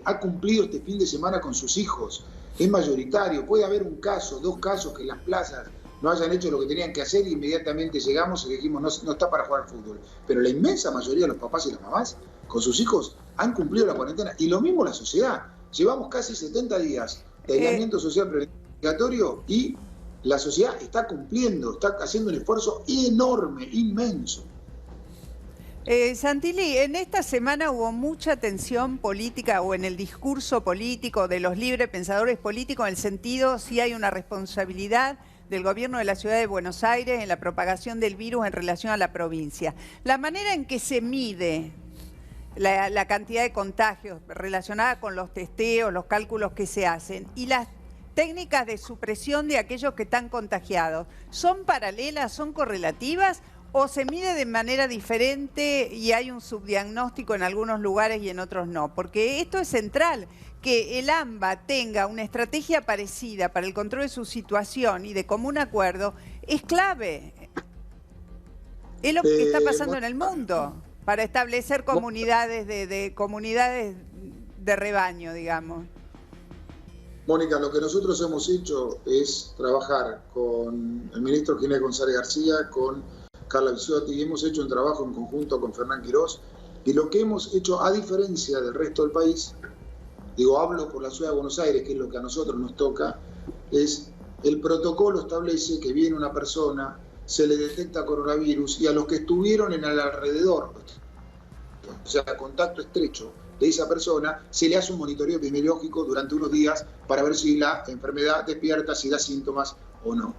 A: ha cumplido este fin de semana con sus hijos. Es mayoritario. Puede haber un caso, 2 casos que en las plazas no hayan hecho lo que tenían que hacer y inmediatamente llegamos y dijimos no está para jugar al fútbol. Pero la inmensa mayoría de los papás y las mamás con sus hijos han cumplido la cuarentena. Y lo mismo la sociedad. Llevamos casi 70 días de aislamiento social obligatorio y la sociedad está cumpliendo, está haciendo un esfuerzo enorme, inmenso.
B: Santilli, en esta semana hubo mucha tensión política o en el discurso político de los libres pensadores políticos en el sentido si hay una responsabilidad del gobierno de la ciudad de Buenos Aires en la propagación del virus en relación a la provincia. La manera en que se mide la cantidad de contagios relacionada con los testeos, los cálculos que se hacen y las técnicas de supresión de aquellos que están contagiados, ¿son paralelas, son correlativas o se mide de manera diferente y hay un subdiagnóstico en algunos lugares y en otros no? Porque esto es central, que el AMBA tenga una estrategia parecida para el control de su situación y de común acuerdo es clave. Es lo que está pasando en el mundo para establecer comunidades comunidades de rebaño, digamos.
A: Mónica, lo que nosotros hemos hecho es trabajar con el ministro Ginés González García, con Carla Bisotti, y hemos hecho un trabajo en conjunto con Fernán Quirós, y lo que hemos hecho, a diferencia del resto del país, hablo por la ciudad de Buenos Aires, que es lo que a nosotros nos toca, es el protocolo establece que viene una persona, se le detecta coronavirus, y a los que estuvieron en el alrededor, o sea, contacto estrecho de esa persona, se le hace un monitoreo epidemiológico durante unos días para ver si la enfermedad despierta, si da síntomas o no.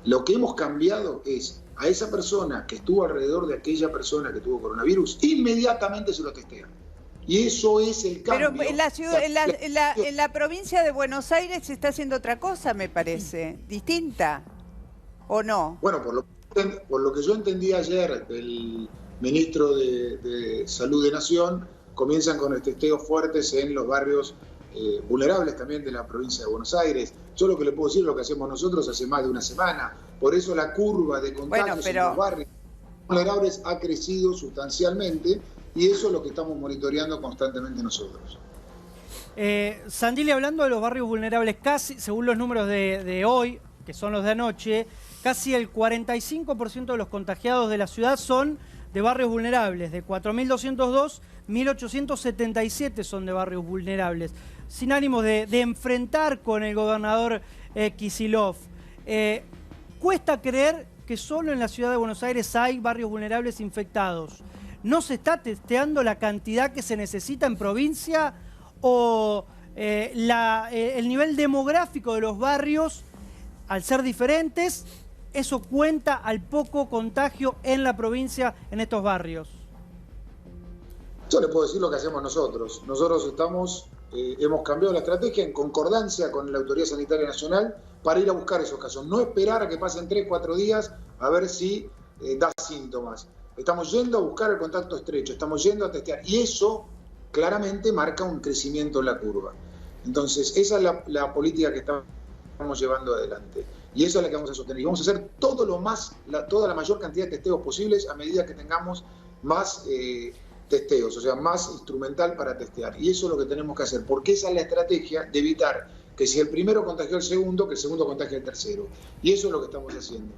A: Lo que hemos cambiado es a esa persona que estuvo alrededor de aquella persona que tuvo coronavirus, inmediatamente se lo testea. Y eso es el cambio.
B: Pero en la ciudad, en la provincia de Buenos Aires se está haciendo otra cosa, me parece, distinta, ¿o no?
A: Bueno, por lo que yo entendí ayer del ministro de Salud de Nación, comienzan con el testeo fuertes en los barrios vulnerables también de la provincia de Buenos Aires. Yo lo que le puedo decir es lo que hacemos nosotros hace más de una semana. Por eso la curva de contagios en los barrios vulnerables ha crecido sustancialmente y eso es lo que estamos monitoreando constantemente nosotros.
E: Santilli, hablando de los barrios vulnerables, casi, según los números de hoy, que son los de anoche, casi el 45% de los contagiados de la ciudad son de barrios vulnerables. De 4.202, 1.877 son de barrios vulnerables. Sin ánimo de enfrentar con el gobernador Kicillof, cuesta creer que solo en la ciudad de Buenos Aires hay barrios vulnerables infectados. ¿No se está testeando la cantidad que se necesita en provincia o el nivel demográfico de los barrios, al ser diferentes, eso cuenta al poco contagio en la provincia, en estos barrios?
A: Yo le puedo decir lo que hacemos nosotros. Nosotros hemos cambiado la estrategia en concordancia con la Autoridad Sanitaria Nacional para ir a buscar esos casos. No esperar a que pasen 3, 4 días a ver si da síntomas. Estamos yendo a buscar el contacto estrecho, estamos yendo a testear. Y eso claramente marca un crecimiento en la curva. Entonces, esa es la política que estamos llevando adelante. Y eso es la que vamos a sostener. Y vamos a hacer toda la mayor cantidad de testeos posibles a medida que tengamos más testeos, o sea, más instrumental para testear. Y eso es lo que tenemos que hacer, porque esa es la estrategia de evitar que si el primero contagió al segundo, que el segundo contagie al tercero. Y eso es lo que estamos haciendo.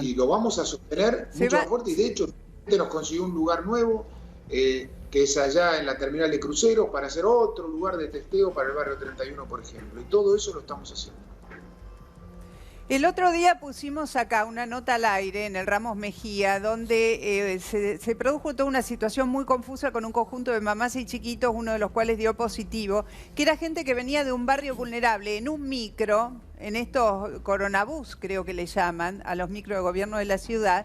A: Y lo vamos a sostener mucho más fuerte. Y de hecho, nos consiguió un lugar nuevo, que es allá en la terminal de cruceros, para hacer otro lugar de testeo para el barrio 31, por ejemplo. Y todo eso lo estamos haciendo.
B: El otro día pusimos acá una nota al aire en el Ramos Mejía, donde se produjo toda una situación muy confusa con un conjunto de mamás y chiquitos, uno de los cuales dio positivo, que era gente que venía de un barrio vulnerable en un micro, en estos coronabús creo que le llaman, a los micros de gobierno de la ciudad,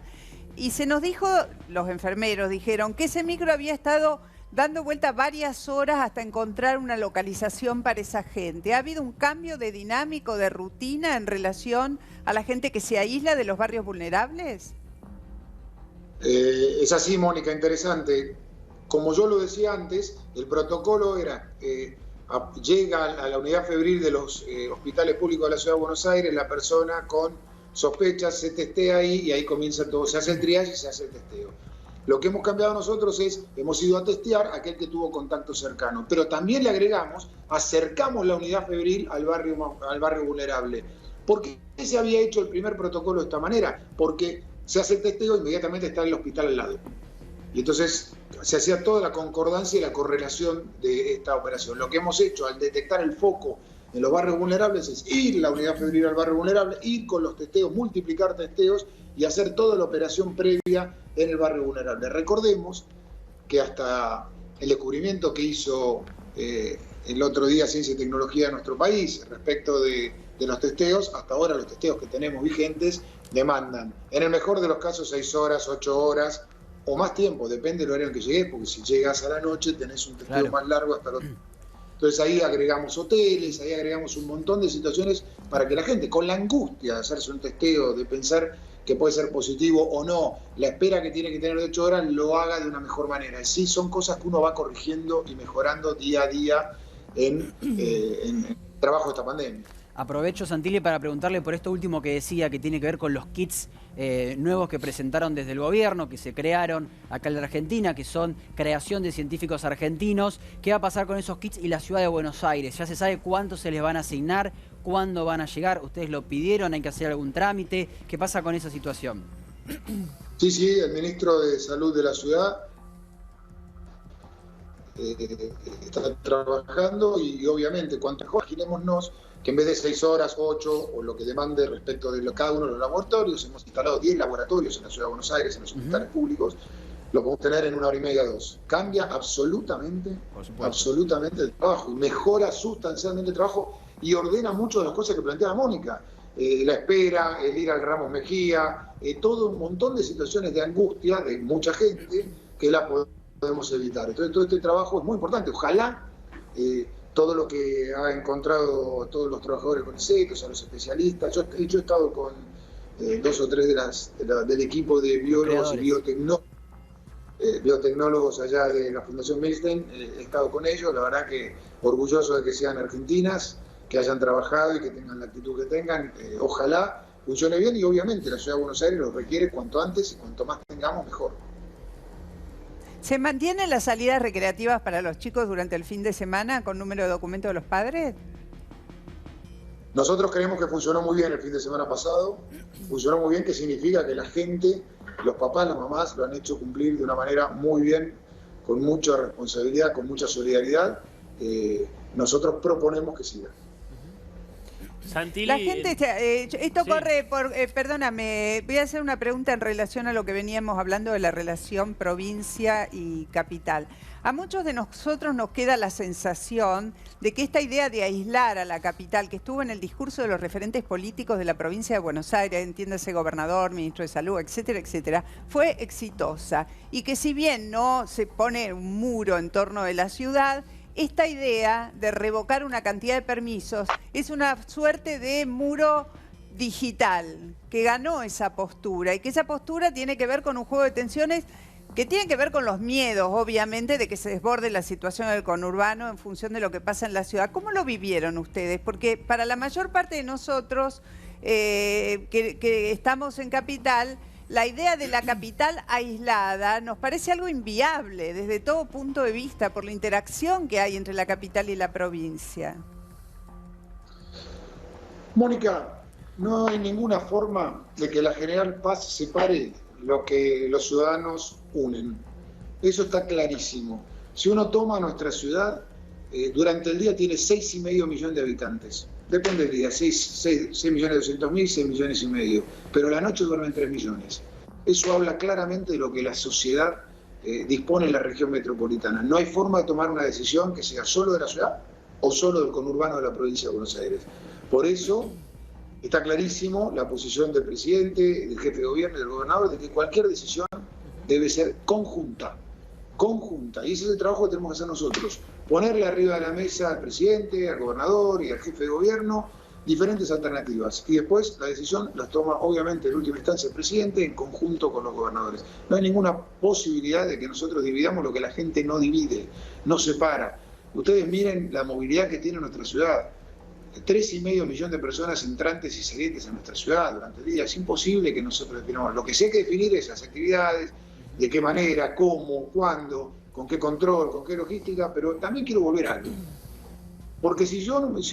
B: y se nos dijo, los enfermeros dijeron, que ese micro había estado dando vuelta varias horas hasta encontrar una localización para esa gente. ¿Ha habido un cambio de dinámico, de rutina en relación a la gente que se aísla de los barrios vulnerables?
A: Es así, Mónica, interesante. Como yo lo decía antes, el protocolo era, llega a la unidad febril de los hospitales públicos de la Ciudad de Buenos Aires, la persona con sospechas se testea ahí y ahí comienza todo, se hace el triaje y se hace el testeo. Lo que hemos cambiado nosotros es, hemos ido a testear a aquel que tuvo contacto cercano, pero también le agregamos, acercamos la unidad febril al barrio vulnerable. ¿Por qué se había hecho el primer protocolo de esta manera? Porque se hace el testeo e inmediatamente está el hospital al lado. Y entonces se hacía toda la concordancia y la correlación de esta operación. Lo que hemos hecho al detectar el foco en los barrios vulnerables es ir la unidad febril al barrio vulnerable, ir con los testeos, multiplicar testeos y hacer toda la operación previa en el barrio vulnerable. Recordemos que hasta el descubrimiento que hizo el otro día Ciencia y Tecnología de nuestro país respecto de los testeos, hasta ahora los testeos que tenemos vigentes demandan, en el mejor de los casos, 6 horas, 8 horas o más tiempo, depende del horario en que llegues, porque si llegas a la noche tenés un testeo más largo hasta el otro. Entonces ahí agregamos hoteles, ahí agregamos un montón de situaciones para que la gente, con la angustia de hacerse un testeo, de pensar que puede ser positivo o no, la espera que tiene que tener de 8 horas, lo haga de una mejor manera. Sí, son cosas que uno va corrigiendo y mejorando día a día en el trabajo de esta pandemia.
D: Aprovecho, Santilli, para preguntarle por esto último que decía, que tiene que ver con los kits nuevos que presentaron desde el gobierno, que se crearon acá en la Argentina, que son creación de científicos argentinos. ¿Qué va a pasar con esos kits y la ciudad de Buenos Aires? ¿Ya se sabe cuántos se les van a asignar? ¿Cuándo van a llegar? ¿Ustedes lo pidieron? ¿Hay que hacer algún trámite? ¿Qué pasa con esa situación?
A: Sí, el ministro de Salud de la ciudad está trabajando y obviamente, cuanto mejor, imaginémonos que en vez de 6 horas, 8 o lo que demande respecto de cada uno de los laboratorios, hemos instalado 10 laboratorios en la ciudad de Buenos Aires, en los hospitales públicos, lo podemos tener en 1 hora y media, 2. Cambia absolutamente el trabajo y mejora sustancialmente el trabajo y ordena mucho de las cosas que planteaba Mónica. La espera, el ir al Ramos Mejía, todo un montón de situaciones de angustia de mucha gente que la podemos evitar. Entonces todo este trabajo es muy importante. Ojalá todo lo que ha encontrado todos los trabajadores con CONICET, a los especialistas. Yo he estado con 2 o 3 del equipo de biólogos y biotecnólogos allá de la Fundación Milstein. He estado con ellos, la verdad que orgulloso de que sean argentinas, que hayan trabajado y que tengan la actitud que tengan. Ojalá funcione bien y obviamente la Ciudad de Buenos Aires lo requiere cuanto antes y cuanto más tengamos mejor.
B: ¿Se mantienen las salidas recreativas para los chicos durante el fin de semana con número de documento de los padres?
A: Nosotros creemos que funcionó muy bien el fin de semana pasado. Funcionó muy bien, que significa que la gente, los papás, las mamás, lo han hecho cumplir de una manera muy bien, con mucha responsabilidad, con mucha solidaridad. Nosotros proponemos que siga.
B: Santilli, la gente, esto sí. Corre por, perdóname, voy a hacer una pregunta en relación a lo que veníamos hablando de la relación provincia y capital. A muchos de nosotros nos queda la sensación de que esta idea de aislar a la capital, que estuvo en el discurso de los referentes políticos de la provincia de Buenos Aires, entiéndase gobernador, ministro de Salud, etcétera, etcétera, fue exitosa. Y que si bien no se pone un muro en torno de la ciudad, esta idea de revocar una cantidad de permisos es una suerte de muro digital que ganó esa postura y que esa postura tiene que ver con un juego de tensiones que tiene que ver con los miedos, obviamente, de que se desborde la situación del conurbano en función de lo que pasa en la ciudad. ¿Cómo lo vivieron ustedes? Porque para la mayor parte de nosotros que estamos en capital, la idea de la capital aislada nos parece algo inviable desde todo punto de vista por la interacción que hay entre la capital y la provincia.
A: Mónica, no hay ninguna forma de que la General Paz separe lo que los ciudadanos unen. Eso está clarísimo. Si uno toma nuestra ciudad, durante el día tiene 6,5 millones de habitantes. Depende del día, 6.200.000, 6,5 millones. Pero la noche duermen 3 millones. Eso habla claramente de lo que la sociedad dispone en la región metropolitana. No hay forma de tomar una decisión que sea solo de la ciudad o solo del conurbano de la provincia de Buenos Aires. Por eso está clarísimo la posición del presidente, del jefe de gobierno y del gobernador de que cualquier decisión debe ser conjunta. Y ese es el trabajo que tenemos que hacer nosotros. Ponerle arriba de la mesa al presidente, al gobernador y al jefe de gobierno diferentes alternativas. Y después la decisión las toma, obviamente, en última instancia el presidente en conjunto con los gobernadores. No hay ninguna posibilidad de que nosotros dividamos lo que la gente no divide, no separa. Ustedes miren la movilidad que tiene nuestra ciudad. 3,5 millones de personas entrantes y salientes a nuestra ciudad durante el día. Es imposible que nosotros definamos. Lo que sí hay que definir es las actividades, de qué manera, cómo, cuándo, con qué control, con qué logística, pero también quiero volver a algo. Porque si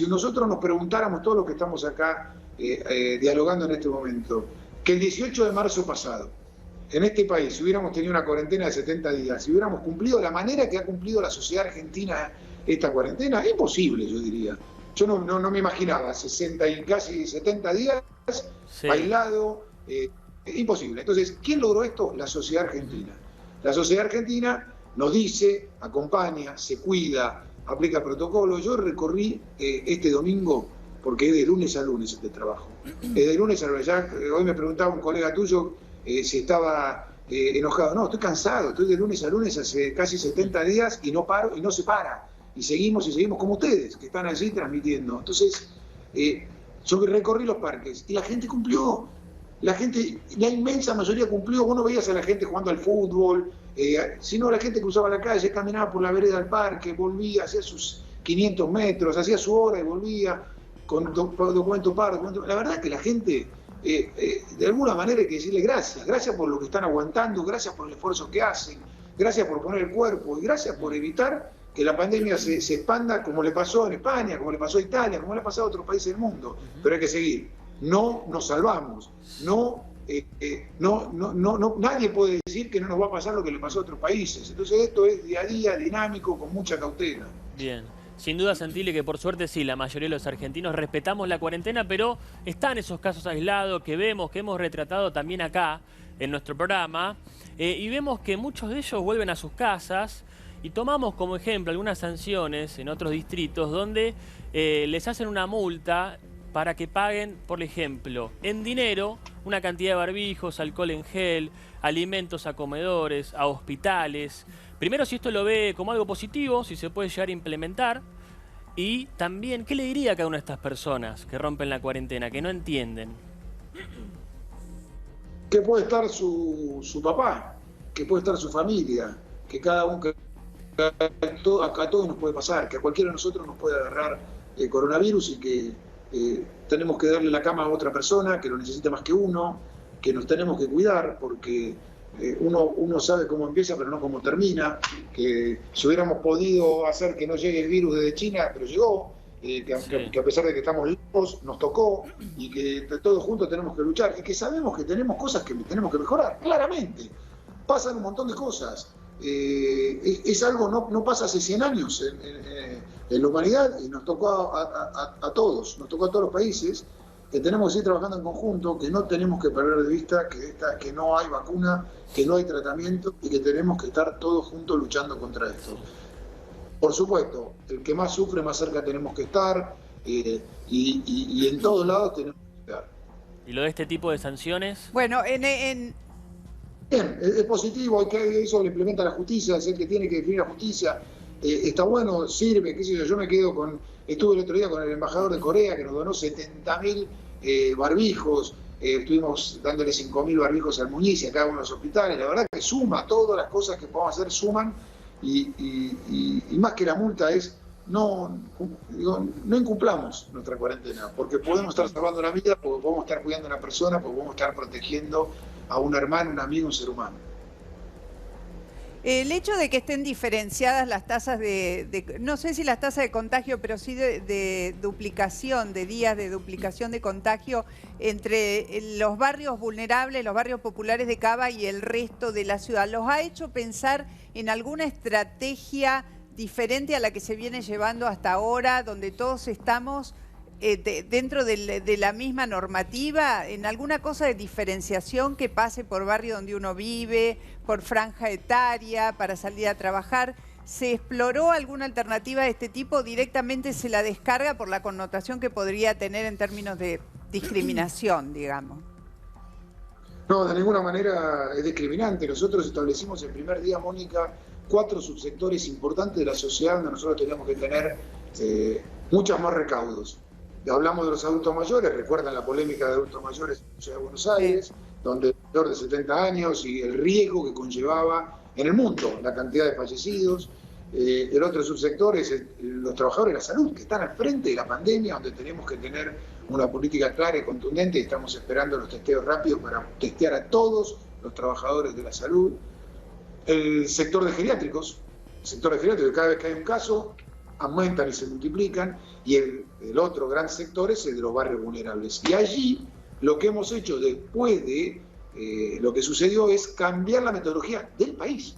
A: nosotros nos preguntáramos, todos los que estamos acá dialogando en este momento, que el 18 de marzo pasado, en este país, si hubiéramos tenido una cuarentena de 70 días, si hubiéramos cumplido la manera que ha cumplido la sociedad argentina esta cuarentena, es imposible, yo diría. Yo no me imaginaba 60 y casi 70 días aislado, imposible. Entonces, ¿quién logró esto? La sociedad argentina. La sociedad argentina nos dice, acompaña, se cuida, aplica el protocolo. Yo recorrí este domingo, porque es de lunes a lunes este trabajo. Es de lunes a lunes. Ya, hoy me preguntaba un colega tuyo si estaba enojado. No, estoy cansado, estoy de lunes a lunes hace casi 70 días y no paro y no se para. Y seguimos como ustedes, que están allí transmitiendo. Entonces, yo recorrí los parques y la gente cumplió. La inmensa mayoría cumplió. Vos no veías a la gente jugando al fútbol, sino la gente cruzaba la calle, caminaba por la vereda del parque, volvía, hacía sus 500 metros, hacía su hora y volvía con documento par. La verdad es que la gente, de alguna manera hay que decirle gracias por lo que están aguantando, gracias por el esfuerzo que hacen, gracias por poner el cuerpo y gracias por evitar que la pandemia se expanda como le pasó en España, como le pasó a Italia, como le ha pasado a otros países del mundo. Pero hay que seguir. No nos salvamos, nadie puede decir que no nos va a pasar lo que le pasó a otros países. Entonces esto es día a día, dinámico, con mucha cautela.
C: Bien, sin duda, Santilli, que por suerte sí, la mayoría de los argentinos respetamos la cuarentena, pero están esos casos aislados que vemos, que hemos retratado también acá en nuestro programa, y vemos que muchos de ellos vuelven a sus casas. Y tomamos como ejemplo algunas sanciones en otros distritos donde les hacen una multa para que paguen, por ejemplo, en dinero, una cantidad de barbijos, alcohol en gel, alimentos a comedores, a hospitales. Primero, si esto lo ve como algo positivo, si se puede llegar a implementar. Y también, ¿qué le diría a cada una de estas personas que rompen la cuarentena, que no entienden?
A: Que puede estar su papá, que puede estar su familia, que cada uno... a todos nos puede pasar, que a cualquiera de nosotros nos puede agarrar el coronavirus y que tenemos que darle la cama a otra persona que lo necesita más que uno, que nos tenemos que cuidar porque uno sabe cómo empieza pero no cómo termina, que si hubiéramos podido hacer que no llegue el virus desde China, pero llegó, que a pesar de que estamos lejos nos tocó y que todos juntos tenemos que luchar y que sabemos que tenemos cosas que tenemos que mejorar, claramente, pasan un montón de cosas. Es algo, no pasa hace 100 años en la humanidad y nos tocó a todos, nos tocó a todos los países, que tenemos que seguir trabajando en conjunto, que no tenemos que perder de vista que no hay vacuna, que no hay tratamiento y que tenemos que estar todos juntos luchando contra esto. Por supuesto, el que más sufre, más cerca tenemos que estar y en todos lados tenemos que estar.
C: ¿Y lo de este tipo de sanciones?
B: Bueno,
A: Bien, es positivo, eso lo implementa la justicia, es el que tiene que definir la justicia. Está bueno, sirve, qué sé yo, me quedo estuve el otro día con el embajador de Corea que nos donó 70.000 barbijos, estuvimos dándole 5.000 barbijos al Muñiz y a cada uno de los hospitales, la verdad que suma, todas las cosas que podemos hacer suman y más que la multa es no incumplamos nuestra cuarentena, porque podemos estar salvando la vida, porque podemos estar cuidando a una persona, porque podemos estar protegiendo a un hermano, un amigo, un ser humano.
B: El hecho de que estén diferenciadas las tasas no sé si las tasas de contagio, pero sí de duplicación, de días de duplicación de contagio entre los barrios vulnerables, los barrios populares de Cava y el resto de la ciudad, ¿los ha hecho pensar en alguna estrategia diferente a la que se viene llevando hasta ahora, donde todos estamos dentro de la misma normativa, en alguna cosa de diferenciación que pase por barrio donde uno vive, por franja etaria, para salir a trabajar? ¿Se exploró alguna alternativa de este tipo? ¿Directamente se la descarga por la connotación que podría tener en términos de discriminación, digamos?
A: No, de ninguna manera es discriminante. Nosotros establecimos el primer día, Mónica, 4 subsectores importantes de la sociedad donde nosotros teníamos que tener muchos más recaudos. Hablamos de los adultos mayores, recuerdan la polémica de adultos mayores en la Ciudad de Buenos Aires, donde el mayor de 70 años y el riesgo que conllevaba en el mundo, la cantidad de fallecidos. El otro subsector es los trabajadores de la salud, que están al frente de la pandemia, donde tenemos que tener una política clara y contundente y estamos esperando los testeos rápidos para testear a todos los trabajadores de la salud. El sector de geriátricos, cada vez que hay un caso, aumentan y se multiplican, y el otro gran sector es el de los barrios vulnerables. Y allí lo que hemos hecho después de lo que sucedió es cambiar la metodología del país.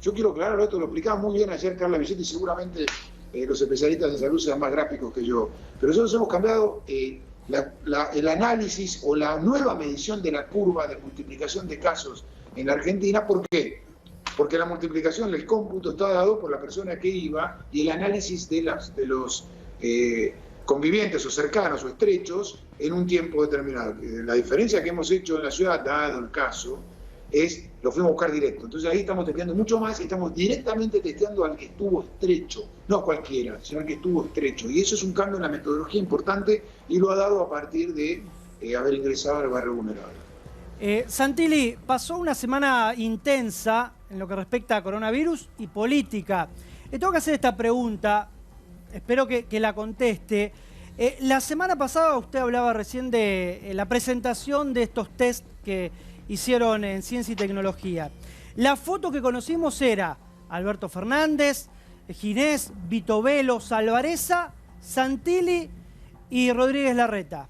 A: Yo quiero aclarar esto, lo explicaba muy bien ayer Carla Villetti, y seguramente los especialistas de salud sean más gráficos que yo, pero nosotros hemos cambiado el análisis o la nueva medición de la curva de multiplicación de casos en la Argentina. ¿Por qué? porque la multiplicación, el cómputo está dado por la persona que iba y el análisis de los convivientes o cercanos o estrechos en un tiempo determinado. La diferencia que hemos hecho en la ciudad, dado el caso, es lo fuimos a buscar directo. Entonces ahí estamos testeando mucho más, estamos directamente testeando al que estuvo estrecho, no a cualquiera, sino al que estuvo estrecho. Y eso es un cambio en la metodología importante y lo ha dado a partir de haber ingresado al barrio vulnerable.
E: Santilli, pasó una semana intensa en lo que respecta a coronavirus y política. Le tengo que hacer esta pregunta, espero que la conteste. La semana pasada usted hablaba recién de la presentación de estos test que hicieron en Ciencia y Tecnología. La foto que conocimos era Alberto Fernández, Ginés, Vitovelo, Salvarezza, Santilli y Rodríguez Larreta.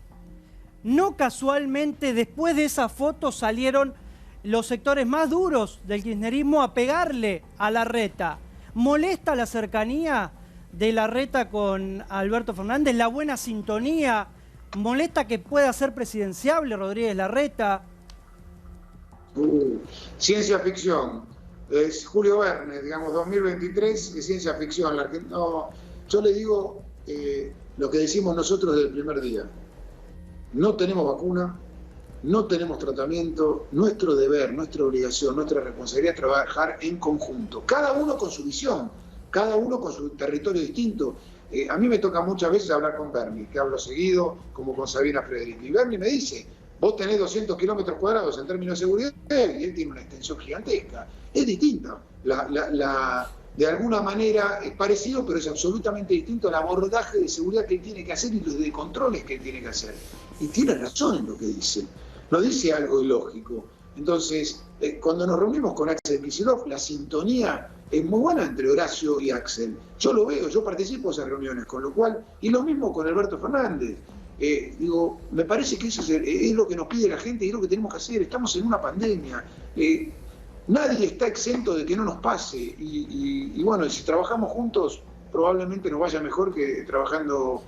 E: No casualmente, después de esa foto salieron los sectores más duros del kirchnerismo a pegarle a Larreta. ¿Molesta la cercanía de Larreta con Alberto Fernández, la buena sintonía? ¿Molesta que pueda ser presidenciable Rodríguez Larreta?
A: Ciencia ficción. Es Julio Verne, digamos, 2023 es ciencia ficción. No, yo le digo lo que decimos nosotros desde el primer día. No tenemos vacuna, no tenemos tratamiento. Nuestro deber, nuestra obligación, nuestra responsabilidad es trabajar en conjunto. Cada uno con su visión, cada uno con su territorio distinto. A mí me toca muchas veces hablar con Bernie, que hablo seguido, como con Sabina Frederick. Y Bernie me dice, vos tenés 200 kilómetros cuadrados en términos de seguridad, y él tiene una extensión gigantesca. Es distinta. De alguna manera es parecido, pero es absolutamente distinto el abordaje de seguridad que él tiene que hacer y los de controles que él tiene que hacer. Y tiene razón en lo que dice. No dice algo ilógico. Entonces, cuando nos reunimos con Axel Kicillof, la sintonía es muy buena entre Horacio y Axel. Yo lo veo, yo participo de esas reuniones, con lo cual, y lo mismo con Alberto Fernández. Digo, me parece que eso es lo que nos pide la gente y es lo que tenemos que hacer. Estamos en una pandemia. Nadie está exento de que no nos pase. Y bueno, si trabajamos juntos, probablemente nos vaya mejor que trabajando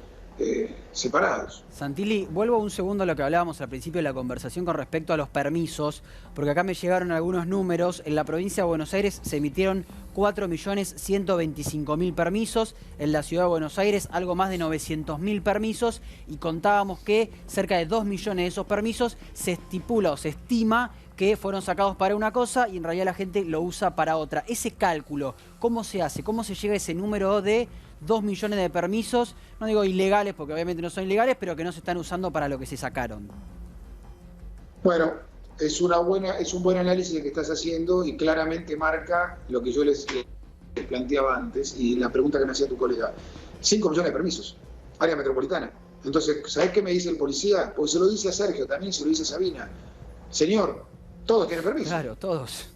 A: separados.
D: Santilli, vuelvo un segundo a lo que hablábamos al principio de la conversación con respecto a los permisos, porque acá me llegaron algunos números. En la provincia de Buenos Aires se emitieron 4.125.000 permisos, en la ciudad de Buenos Aires algo más de 900.000 permisos, y contábamos que cerca de 2 millones de esos permisos se estipula o se estima que fueron sacados para una cosa y en realidad la gente lo usa para otra. Ese cálculo, ¿cómo se hace? ¿Cómo se llega a ese número de 2 millones de permisos? No digo ilegales, porque obviamente no son ilegales, pero que no se están usando para lo que se sacaron.
A: Bueno, es un buen análisis el que estás haciendo y claramente marca lo que yo les planteaba antes y la pregunta que me hacía tu colega. 5 millones de permisos, área metropolitana. Entonces, ¿sabés qué me dice el policía? Pues se lo dice a Sergio, también se lo dice a Sabina. Señor, todos tienen permiso.
D: Claro, todos.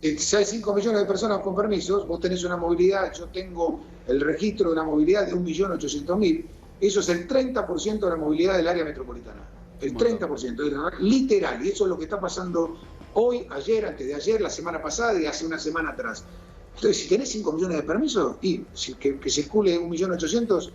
A: Si hay 5 millones de personas con permisos, vos tenés una movilidad, yo tengo el registro de una movilidad de 1.800.000, eso es el 30% de la movilidad del área metropolitana. El 30%, es literal, y eso es lo que está pasando hoy, ayer, antes de ayer, la semana pasada y hace una semana atrás. Entonces, si tenés 5 millones de permisos, y que circule 1.800.000,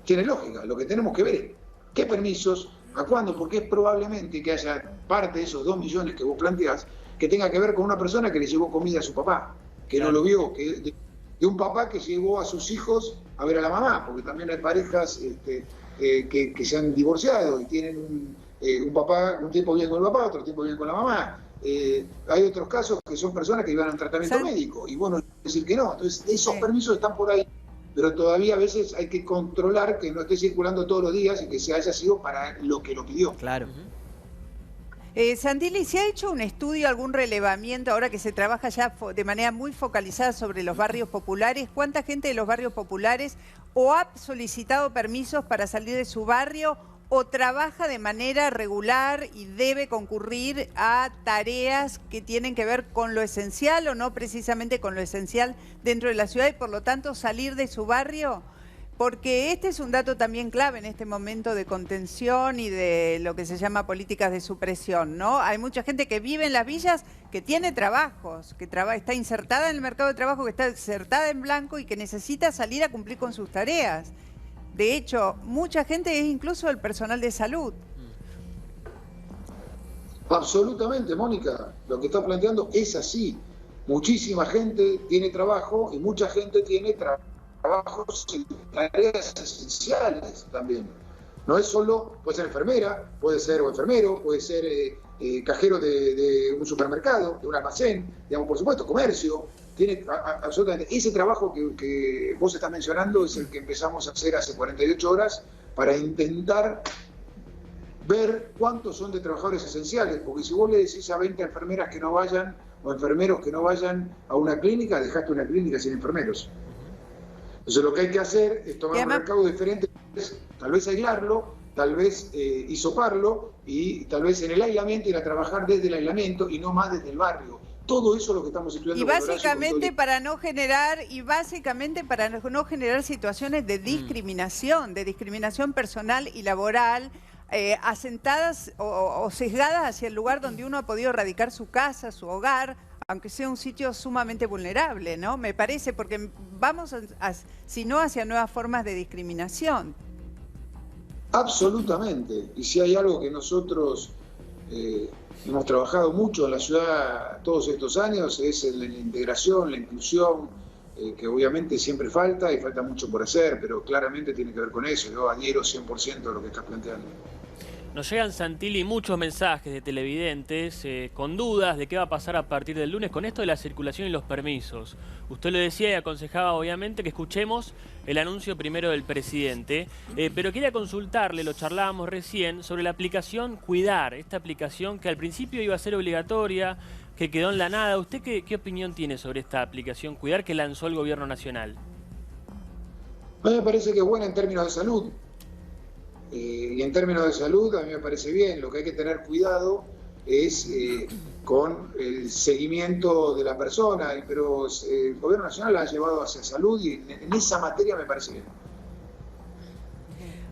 A: tiene lógica. Lo que tenemos que ver es qué permisos, a cuándo, porque es probablemente que haya parte de esos 2 millones que vos planteás que tenga que ver con una persona que le llevó comida a su papá, que no lo vio, de un papá que llevó a sus hijos a ver a la mamá, porque también hay parejas que se han divorciado y tienen un papá, un tiempo bien con el papá, otro tiempo bien con la mamá. Hay otros casos que son personas que iban a un tratamiento médico y vos no decir que no. Entonces esos permisos están por ahí, pero todavía a veces hay que controlar que no esté circulando todos los días y que se haya sido para lo que lo pidió.
D: Claro.
B: Santilli, ¿se ha hecho un estudio, algún relevamiento, ahora que se trabaja ya de manera muy focalizada sobre los barrios populares? ¿Cuánta gente de los barrios populares o ha solicitado permisos para salir de su barrio o trabaja de manera regular y debe concurrir a tareas que tienen que ver con lo esencial o no precisamente con lo esencial dentro de la ciudad y por lo tanto salir de su barrio? Porque este es un dato también clave en este momento de contención y de lo que se llama políticas de supresión, ¿no? Hay mucha gente que vive en las villas, que tiene trabajos, que está insertada en el mercado de trabajo, que está insertada en blanco y que necesita salir a cumplir con sus tareas. De hecho, mucha gente es incluso el personal de salud.
A: Absolutamente, Mónica. Lo que está planteando es así. muchísima gente tiene trabajo y mucha gente tiene trabajos en tareas esenciales también. No es solo, puede ser enfermera, puede ser o enfermero, puede ser cajero de un supermercado, de un almacén, digamos, por supuesto, comercio. Tiene absolutamente ese trabajo que vos estás mencionando es el que empezamos a hacer hace 48 horas para intentar ver cuántos son de trabajadores esenciales, porque si vos le decís a 20 enfermeras que no vayan o enfermeros que no vayan a una clínica, dejaste una clínica sin enfermeros. Entonces lo que hay que hacer es tomar un recaudo diferente, tal vez aislarlo, tal vez hisoparlo y tal vez en el aislamiento ir a trabajar desde el aislamiento y no más desde el barrio. Todo eso es lo que estamos estudiando.
B: Y básicamente para no generar situaciones de discriminación personal y laboral, asentadas o sesgadas hacia el lugar donde uno ha podido radicar su casa, su hogar, aunque sea un sitio sumamente vulnerable, ¿no? Me parece, porque vamos, si no, hacia nuevas formas de discriminación.
A: Absolutamente. Y si hay algo que nosotros hemos trabajado mucho en la ciudad todos estos años, es la integración, la inclusión, que obviamente siempre falta y falta mucho por hacer, pero claramente tiene que ver con eso. Yo adhiero 100% a lo que estás planteando.
C: Nos llegan, Santilli, muchos mensajes de televidentes con dudas de qué va a pasar a partir del lunes con esto de la circulación y los permisos. Usted lo decía y aconsejaba, obviamente, que escuchemos el anuncio primero del presidente, pero quería consultarle, lo charlábamos recién, sobre la aplicación Cuidar, esta aplicación que al principio iba a ser obligatoria, que quedó en la nada. ¿Usted qué opinión tiene sobre esta aplicación Cuidar que lanzó el Gobierno Nacional?
A: A mí me parece que es buena en términos de salud. Y en términos de salud a mí me parece bien. Lo que hay que tener cuidado es con el seguimiento de la persona, pero el Gobierno Nacional la ha llevado hacia salud y en esa materia me parece bien.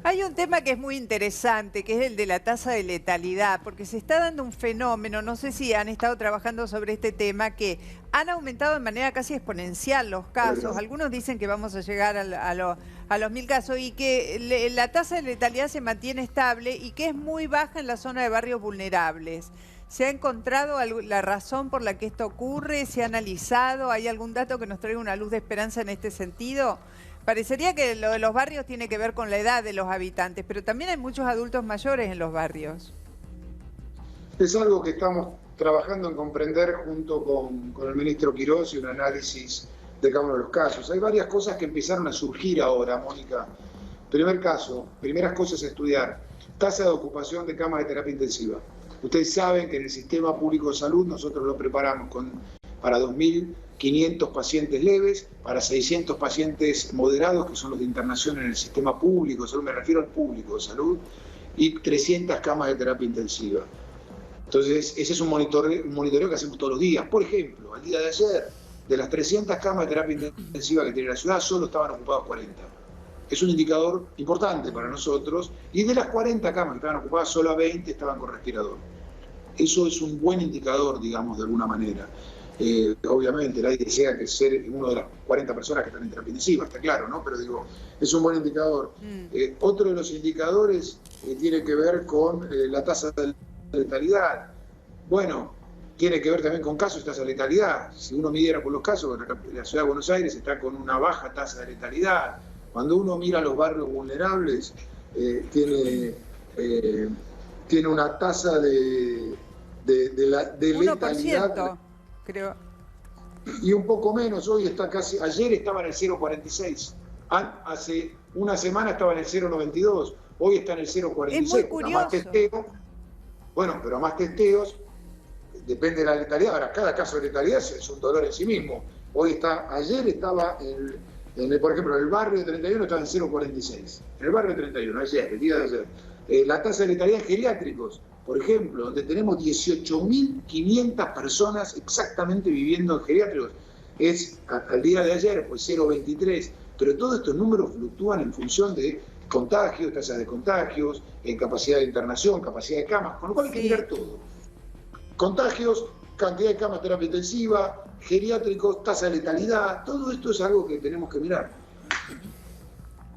B: Hay un tema que es muy interesante, que es el de la tasa de letalidad, porque se está dando un fenómeno, no sé si han estado trabajando sobre este tema, que han aumentado de manera casi exponencial los casos. Algunos dicen que vamos a llegar a los 1000 casos y que la tasa de letalidad se mantiene estable y que es muy baja en la zona de barrios vulnerables. ¿Se ha encontrado la razón por la que esto ocurre? ¿Se ha analizado? ¿Hay algún dato que nos traiga una luz de esperanza en este sentido? Parecería que lo de los barrios tiene que ver con la edad de los habitantes, pero también hay muchos adultos mayores en los barrios.
A: Es algo que estamos trabajando en comprender junto con el ministro Quirós y un análisis de cada uno de los casos. Hay varias cosas que empezaron a surgir ahora, Mónica. Primeras cosas a estudiar. Tasa de ocupación de camas de terapia intensiva. Ustedes saben que en el sistema público de salud nosotros lo preparamos para 2.500 pacientes leves, para 600 pacientes moderados, que son los de internación en el sistema público de salud, me refiero al público de salud, y 300 camas de terapia intensiva. Entonces, ese es un monitoreo que hacemos todos los días. Por ejemplo, al día de ayer, de las 300 camas de terapia intensiva que tiene la ciudad, solo estaban ocupadas 40. Es un indicador importante para nosotros, y de las 40 camas que estaban ocupadas, solo 20 estaban con respirador. Eso es un buen indicador, digamos, de alguna manera. Obviamente nadie desea que ser uno de las 40 personas que están en terapia intensiva, está claro, ¿no? Pero digo, es un buen indicador. Otro de los indicadores tiene que ver con la tasa de letalidad. Bueno, tiene que ver también con casos y tasa de letalidad. Si uno midiera por los casos, la ciudad de Buenos Aires está con una baja tasa de letalidad. Cuando uno mira los barrios vulnerables, tiene una tasa de letalidad.
B: Creo.
A: Y un poco menos, hoy está casi, ayer estaba en el 0,46, hace una semana estaba en el 0,92, hoy está en el 0,46.
B: Es muy curioso.
A: Pero más testeos, depende de la letalidad. Ahora, cada caso de letalidad es un dolor en sí mismo. Ayer estaba, por ejemplo, en el barrio de 31 estaba en 0,46. En el barrio de 31, ayer, el día de ayer. La tasa de letalidad en geriátricos, por ejemplo, donde tenemos 18.500 personas exactamente viviendo en geriátricos, es al día de ayer, pues 0,23, pero todos estos números fluctúan en función de contagios, tasas de contagios, capacidad de internación, capacidad de camas, con lo cual hay que mirar todo. Contagios, cantidad de camas de terapia intensiva, geriátricos, tasa de letalidad, todo esto es algo que tenemos que mirar.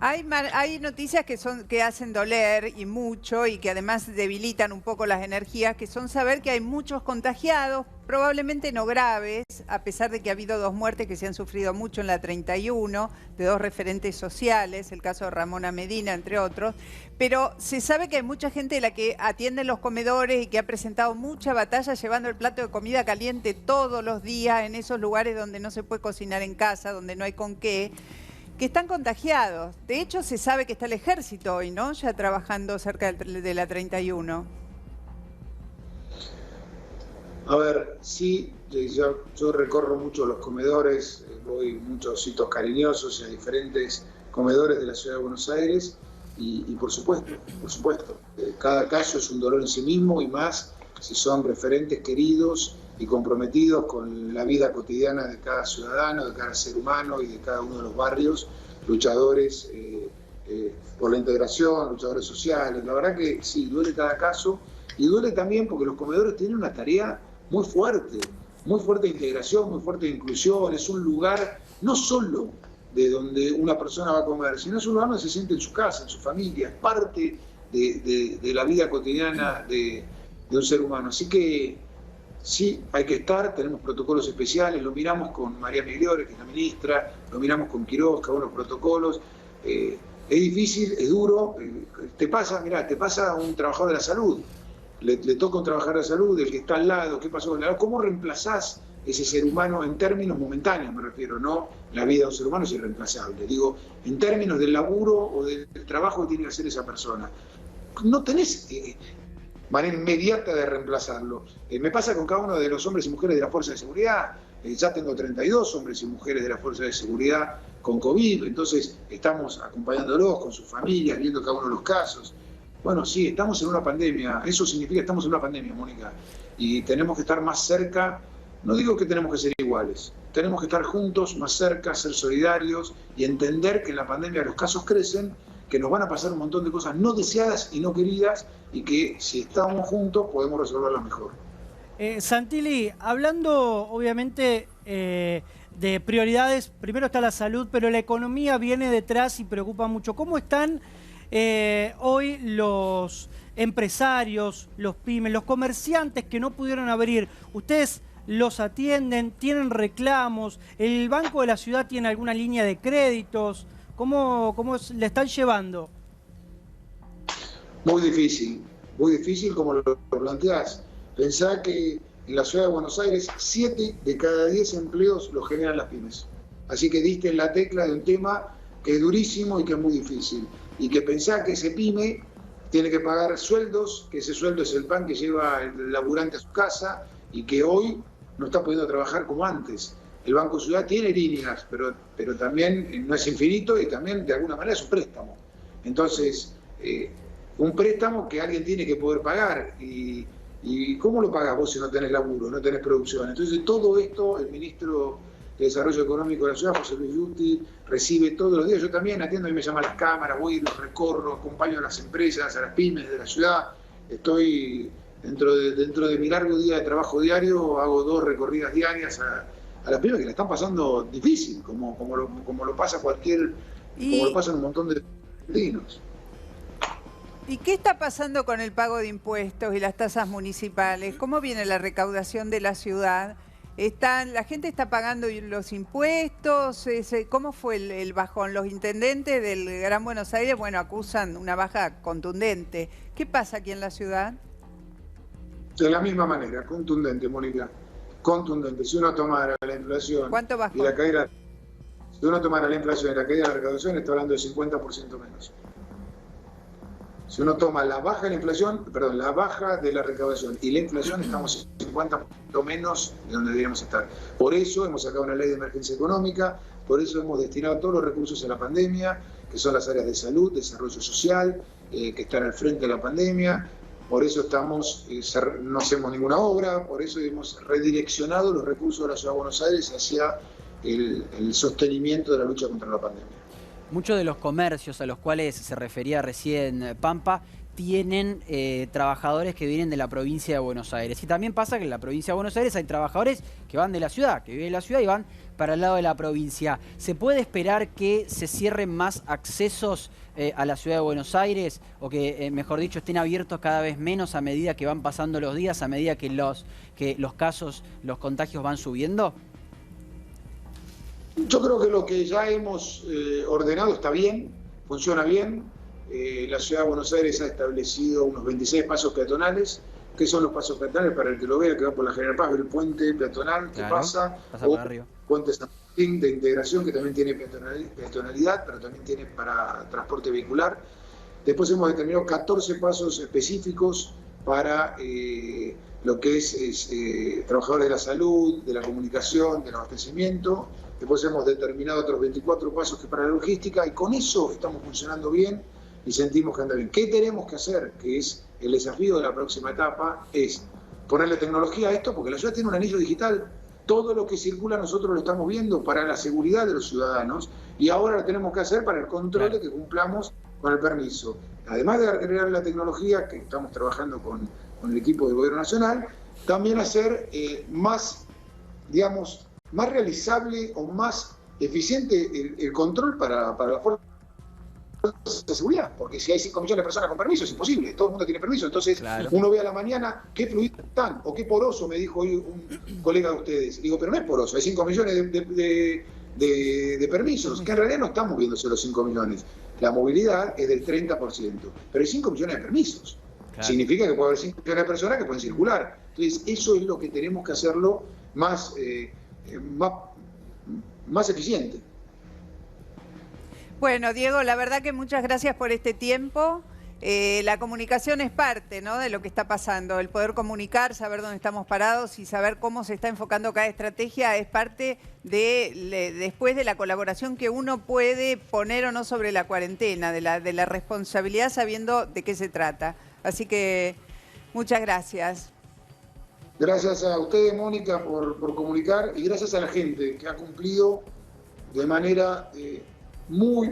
B: Hay noticias que hacen doler y mucho y que además debilitan un poco las energías, que son saber que hay muchos contagiados, probablemente no graves, a pesar de que ha habido 2 muertes que se han sufrido mucho en la 31, de 2 referentes sociales, el caso de Ramona Medina, entre otros, pero se sabe que hay mucha gente de la que atienden los comedores y que ha presentado mucha batalla llevando el plato de comida caliente todos los días en esos lugares donde no se puede cocinar en casa, donde no hay con qué, que están contagiados. De hecho, se sabe que está el ejército hoy, ¿no? Ya trabajando cerca de la 31.
A: A ver, sí, yo recorro mucho los comedores, voy muchos sitios cariñosos a diferentes comedores de la ciudad de Buenos Aires y por supuesto, cada caso es un dolor en sí mismo y más si son referentes queridos y comprometidos con la vida cotidiana de cada ciudadano, de cada ser humano y de cada uno de los barrios, luchadores por la integración, luchadores sociales. La verdad que sí, duele cada caso y duele también porque los comedores tienen una tarea muy fuerte de integración, muy fuerte de inclusión. Es un lugar no solo de donde una persona va a comer, sino es un lugar donde se siente en su casa, en su familia, es parte de la vida cotidiana de un ser humano. Así que sí, hay que estar, tenemos protocolos especiales, lo miramos con María Migliore, que es la ministra, lo miramos con Quiroz, cada uno de los protocolos. Es difícil, es duro, te pasa a un trabajador de la salud, le toca a un trabajador de la salud, el que está al lado, ¿qué pasó con el lado? ¿Cómo reemplazás ese ser humano en términos momentáneos, me refiero, no? La vida de un ser humano es irreemplazable, digo, en términos del laburo o del trabajo que tiene que hacer esa persona. No tenés manera inmediata de reemplazarlo. Me pasa con cada uno de los hombres y mujeres de la Fuerza de Seguridad. Ya tengo 32 hombres y mujeres de la Fuerza de Seguridad con COVID, entonces estamos acompañándolos con sus familias, viendo cada uno de los casos. Bueno, sí, estamos en una pandemia, eso significa que estamos en una pandemia, Mónica, y tenemos que estar más cerca. No digo que tenemos que ser iguales, tenemos que estar juntos, más cerca, ser solidarios y entender que en la pandemia los casos crecen, que nos van a pasar un montón de cosas no deseadas y no queridas y que si estamos juntos podemos resolverlas mejor.
E: Santilli, hablando obviamente de prioridades, primero está la salud, pero la economía viene detrás y preocupa mucho. ¿Cómo están hoy los empresarios, los pymes, los comerciantes que no pudieron abrir? ¿Ustedes los atienden? ¿Tienen reclamos? ¿El Banco de la Ciudad tiene alguna línea de créditos? ¿Cómo le están llevando?
A: Muy difícil como lo planteás. Pensá que en la ciudad de Buenos Aires 7 de cada 10 empleos los generan las pymes. Así que diste en la tecla de un tema que es durísimo y que es muy difícil. Y que pensá que ese pyme tiene que pagar sueldos, que ese sueldo es el pan que lleva el laburante a su casa y que hoy no está pudiendo trabajar como antes. El Banco Ciudad tiene líneas, pero también no es infinito y también de alguna manera es un préstamo. Entonces, un préstamo que alguien tiene que poder pagar. ¿Y cómo lo pagás vos si no tenés laburo, no tenés producción? Entonces, todo esto el ministro de Desarrollo Económico de la ciudad, José Luis Yusti, recibe todos los días. Yo también atiendo y me llaman las cámaras, voy, los recorro, acompaño a las empresas, a las pymes de la ciudad. Estoy dentro de mi largo día de trabajo diario, hago 2 recorridas diarias a las pymes que la están pasando difícil, como lo pasa como lo pasan un montón de argentinos.
B: ¿Y qué está pasando con el pago de impuestos y las tasas municipales? ¿Cómo viene la recaudación de la ciudad? ¿La gente está pagando los impuestos? ¿Cómo fue el bajón? Los intendentes del Gran Buenos Aires, bueno, acusan una baja contundente. ¿Qué pasa aquí en la ciudad?
A: De la misma manera, contundente, Mónica. Contundente. Si uno tomara la inflación
B: ¿cuánto bajó?
A: Y la caída, si uno tomara la inflación y la caída de la recaudación, está hablando de 50% menos. Si uno toma la baja de la inflación, la baja de la recaudación y la inflación, estamos 50% menos de donde deberíamos estar. Por eso hemos sacado una ley de emergencia económica, por eso hemos destinado todos los recursos a la pandemia, que son las áreas de salud, desarrollo social, que están al frente de la pandemia. Por eso no hacemos ninguna obra, por eso hemos redireccionado los recursos de la Ciudad de Buenos Aires hacia el sostenimiento de la lucha contra la pandemia.
D: Muchos de los comercios a los cuales se refería recién Pampa tienen trabajadores que vienen de la provincia de Buenos Aires. Y también pasa que en la provincia de Buenos Aires hay trabajadores que van de la ciudad, que viven en la ciudad y van para el lado de la provincia. ¿Se puede esperar que se cierren más accesos a la ciudad de Buenos Aires o que, mejor dicho, estén abiertos cada vez menos a medida que van pasando los días, a medida que los casos, los contagios van subiendo?
A: Yo creo que lo que ya hemos ordenado está bien, funciona bien. La ciudad de Buenos Aires ha establecido unos 26 pasos peatonales. ¿Qué son los pasos peatonales? Para el que lo vea, que va por la General Paz, el puente peatonal que pasa
D: por arriba.
A: Puente San Martín de integración, que también tiene peatonalidad, pero también tiene para transporte vehicular. Después hemos determinado 14 pasos específicos para lo que es trabajadores de la salud, de la comunicación, del abastecimiento. Después hemos determinado otros 24 pasos que para la logística, y con eso estamos funcionando bien y sentimos que anda bien. ¿Qué tenemos que hacer? Que es el desafío de la próxima etapa, es ponerle tecnología a esto, porque la ciudad tiene un anillo digital. Todo lo que circula nosotros lo estamos viendo para la seguridad de los ciudadanos, y ahora lo tenemos que hacer para el control de que cumplamos con el permiso. Además de agregar la tecnología, que estamos trabajando con el equipo del Gobierno Nacional, también hacer más, digamos, más realizable o más eficiente el control para la fuerza de seguridad, porque si hay 5 millones de personas con permiso es imposible, todo el mundo tiene permiso, entonces uno ve a la mañana qué fluido están, o qué poroso, me dijo hoy un colega de ustedes. Digo, pero no es poroso, hay 5 millones de permisos, que en realidad no están moviéndose los 5 millones, la movilidad es del 30%, pero hay 5 millones de permisos. Significa que puede haber 5 millones de personas que pueden circular. Entonces eso es lo que tenemos que hacerlo más eficiente.
B: Bueno, Diego, la verdad que muchas gracias por este tiempo. La comunicación es parte, ¿no?, de lo que está pasando. El poder comunicar, saber dónde estamos parados y saber cómo se está enfocando cada estrategia es parte después de la colaboración que uno puede poner o no sobre la cuarentena, de la responsabilidad sabiendo de qué se trata. Así que muchas gracias.
A: Gracias a ustedes, Mónica, por comunicar, y gracias a la gente que ha cumplido de manera muy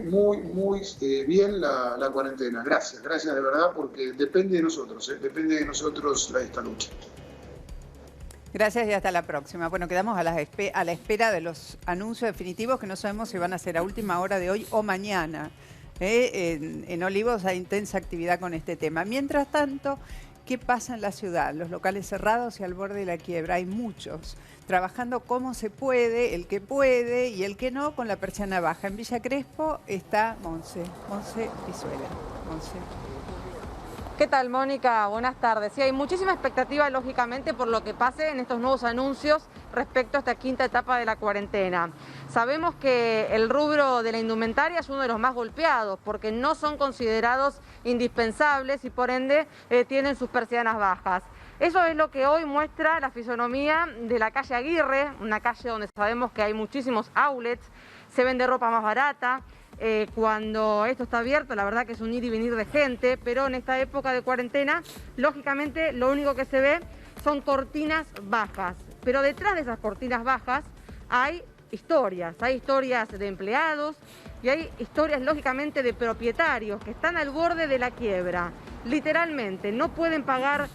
A: bien la cuarentena. Gracias de verdad, porque depende de nosotros esta lucha.
B: Gracias y hasta la próxima. Bueno, quedamos a la espera de los anuncios definitivos, que no sabemos si van a ser a última hora de hoy o mañana. En Olivos hay intensa actividad con este tema. Mientras tanto, ¿qué pasa en la ciudad? Los locales cerrados y al borde de la quiebra. Hay muchos trabajando como se puede, el que puede y el que no, con la persiana baja. En Villa Crespo está Monse Pizuela. Monse.
F: ¿Qué tal, Mónica? Buenas tardes. Sí, hay muchísima expectativa, lógicamente, por lo que pase en estos nuevos anuncios respecto a esta quinta etapa de la cuarentena. Sabemos que el rubro de la indumentaria es uno de los más golpeados porque no son considerados indispensables y por ende tienen sus persianas bajas. Eso es lo que hoy muestra la fisonomía de la calle Aguirre, una calle donde sabemos que hay muchísimos outlets, se vende ropa más barata. Cuando esto está abierto, la verdad que es un ir y venir de gente, pero en esta época de cuarentena, lógicamente lo único que se ve son cortinas bajas. Pero detrás de esas cortinas bajas hay historias de empleados y hay historias lógicamente de propietarios que están al borde de la quiebra. Literalmente, no pueden pagar,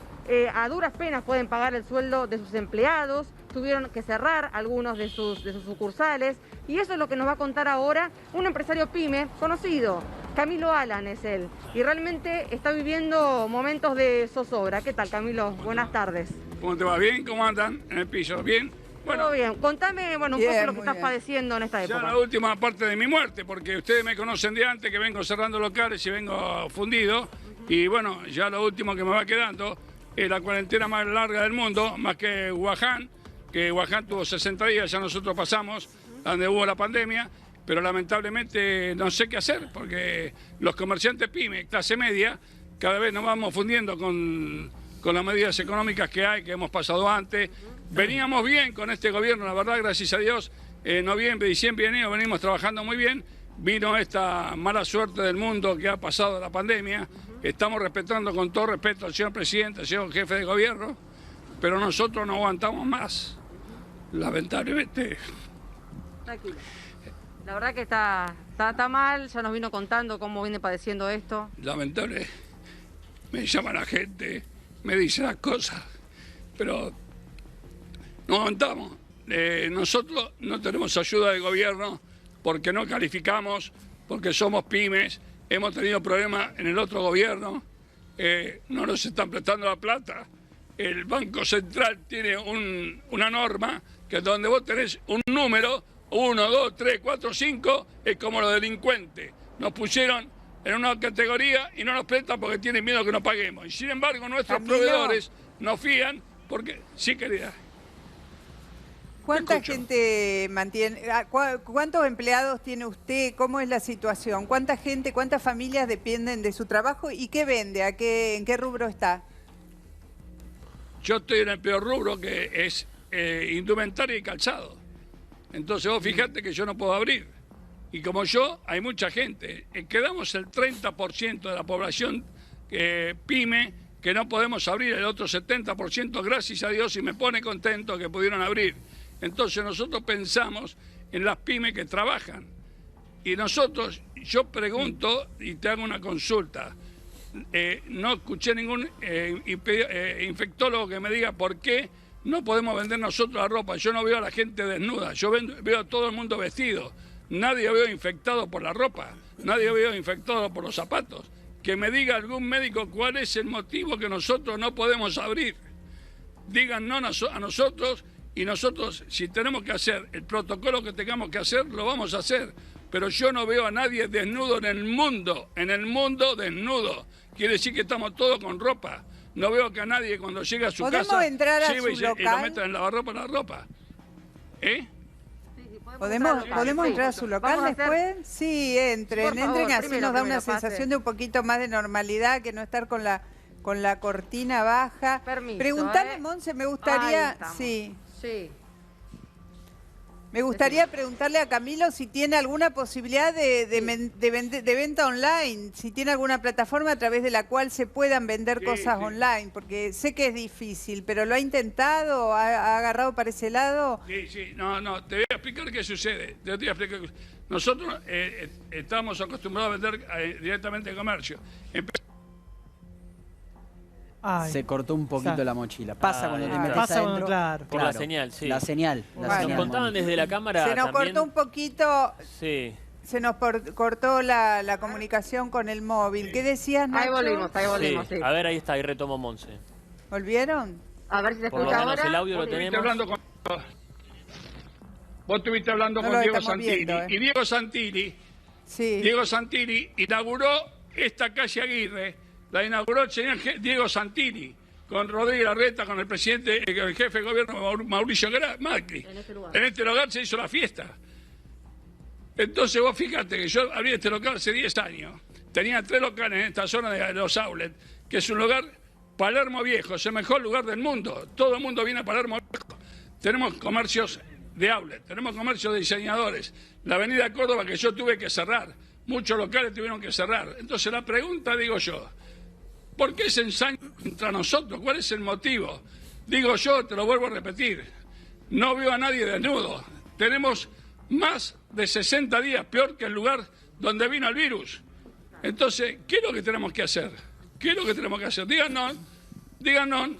F: a duras penas pueden pagar el sueldo de sus empleados, tuvieron que cerrar algunos de sus sucursales, y eso es lo que nos va a contar ahora un empresario pyme conocido, Camilo Alan es él, y realmente está viviendo momentos de zozobra. ¿Qué tal, Camilo? Buenas tardes.
G: ¿Cómo te va? ¿Bien? ¿Cómo andan en el piso? ¿Bien? Bueno,
F: todo bien. Contame un poco lo que estás padeciendo en esta época.
G: Ya la última parte de mi muerte, porque ustedes me conocen de antes, que vengo cerrando locales y vengo fundido, y bueno, ya lo último que me va quedando es la cuarentena más larga del mundo, más que Wuhan, que Wuhan tuvo 60 días, ya nosotros pasamos, donde hubo la pandemia, pero lamentablemente no sé qué hacer, porque los comerciantes pyme, clase media, cada vez nos vamos fundiendo con las medidas económicas que hay, que hemos pasado antes. Veníamos bien con este gobierno, la verdad, gracias a Dios, en noviembre, diciembre y enero venimos trabajando muy bien. Vino esta mala suerte del mundo que ha pasado la pandemia. Estamos respetando con todo respeto al señor presidente, al señor jefe de gobierno, pero nosotros no aguantamos más, lamentablemente.
F: Tranquilo. La verdad que está mal, ya nos vino contando cómo viene padeciendo esto.
G: Lamentable. me llama la gente, me dice las cosas, pero no aguantamos. Nosotros no tenemos ayuda del gobierno porque no calificamos, porque somos pymes, hemos tenido problemas en el otro gobierno, no nos están prestando la plata. El Banco Central tiene una norma que donde vos tenés un número, 1, 2, 3, 4, 5, es como los delincuentes. Nos pusieron en una categoría y no nos prestan porque tienen miedo que no paguemos. Y sin embargo nuestros proveedores nos fían porque... Sí, querida.
B: ¿Cuánta gente mantiene? ¿Cuántos empleados tiene usted? ¿Cómo es la situación? ¿Cuánta gente, cuántas familias dependen de su trabajo? ¿Y qué vende? ¿En qué rubro está?
G: Yo estoy en el peor rubro, que es indumentaria y calzado. Entonces vos fijate que yo no puedo abrir. Y como yo, hay mucha gente. Quedamos el 30% de la población pyme que no podemos abrir, el otro 70%, gracias a Dios, y me pone contento que pudieron abrir. Entonces nosotros pensamos en las pymes que trabajan. Y nosotros, yo pregunto y te hago una consulta. No escuché ningún infectólogo que me diga por qué no podemos vender nosotros la ropa. Yo no veo a la gente desnuda, yo veo a todo el mundo vestido. Nadie veo infectado por la ropa, nadie veo infectado por los zapatos. Que me diga algún médico cuál es el motivo que nosotros no podemos abrir. Díganos a nosotros, y nosotros, si tenemos que hacer el protocolo que tengamos que hacer, lo vamos a hacer. Pero yo no veo a nadie desnudo en el mundo desnudo. Quiere decir que estamos todos con ropa. No veo que a nadie cuando llega a su casa
B: entrar a su
G: y lo
B: local?
G: meta en lavarropa la ropa.
B: ¿Podemos entrar a su local después? Sí, entren, así nos da una sensación de un poquito más de normalidad, que no estar con la cortina baja.
F: Permiso,
B: Preguntale, Monse, me gustaría... Sí. Me gustaría preguntarle a Camilo si tiene alguna posibilidad de venta online, si tiene alguna plataforma a través de la cual se puedan vender cosas online, porque sé que es difícil, pero ¿lo ha intentado? ¿Ha agarrado para ese lado?
G: Sí, no, te voy a explicar qué sucede. Nosotros estamos acostumbrados a vender directamente en comercio.
D: Se cortó un poquito la mochila. Pasa cuando te metes adentro.
E: Claro.
C: Por la señal, sí.
D: La señal.
C: Nos contaban desde la cámara.
B: Se nos cortó un poquito.
C: Sí.
B: Se nos cortó la comunicación con el móvil. ¿Qué decías, Nacho?
F: Ahí volvimos, sí.
C: A ver, ahí está, ahí retomó Monse.
B: ¿Volvieron?
F: A ver si se
C: Por lo
F: escucha
C: menos
F: ahora.
C: el audio lo tenemos.
G: Vos estuviste hablando
B: No
G: con
B: lo
G: Diego
B: estamos
G: Santilli.
B: viendo,
G: Y Diego Santilli inauguró esta calle Aguirre. La inauguró el señor Diego Santilli, con Rodríguez Larreta, con el presidente, el jefe de gobierno Mauricio Macri. En este lugar se hizo la fiesta. Entonces vos fíjate que yo abrí este local hace 10 años. Tenía 3 locales en esta zona de los outlets, que es un lugar, Palermo Viejo, es el mejor lugar del mundo. Todo el mundo viene a Palermo Viejo. Tenemos comercios de outlet, tenemos comercios de diseñadores. La avenida Córdoba, que yo tuve que cerrar, muchos locales tuvieron que cerrar. Entonces la pregunta, digo yo, ¿por qué se ensaña contra nosotros? ¿Cuál es el motivo? Digo yo, te lo vuelvo a repetir, no veo a nadie desnudo. Tenemos más de 60 días, peor que el lugar donde vino el virus. Entonces, ¿qué es lo que tenemos que hacer? ¿Qué es lo que tenemos que hacer? Díganos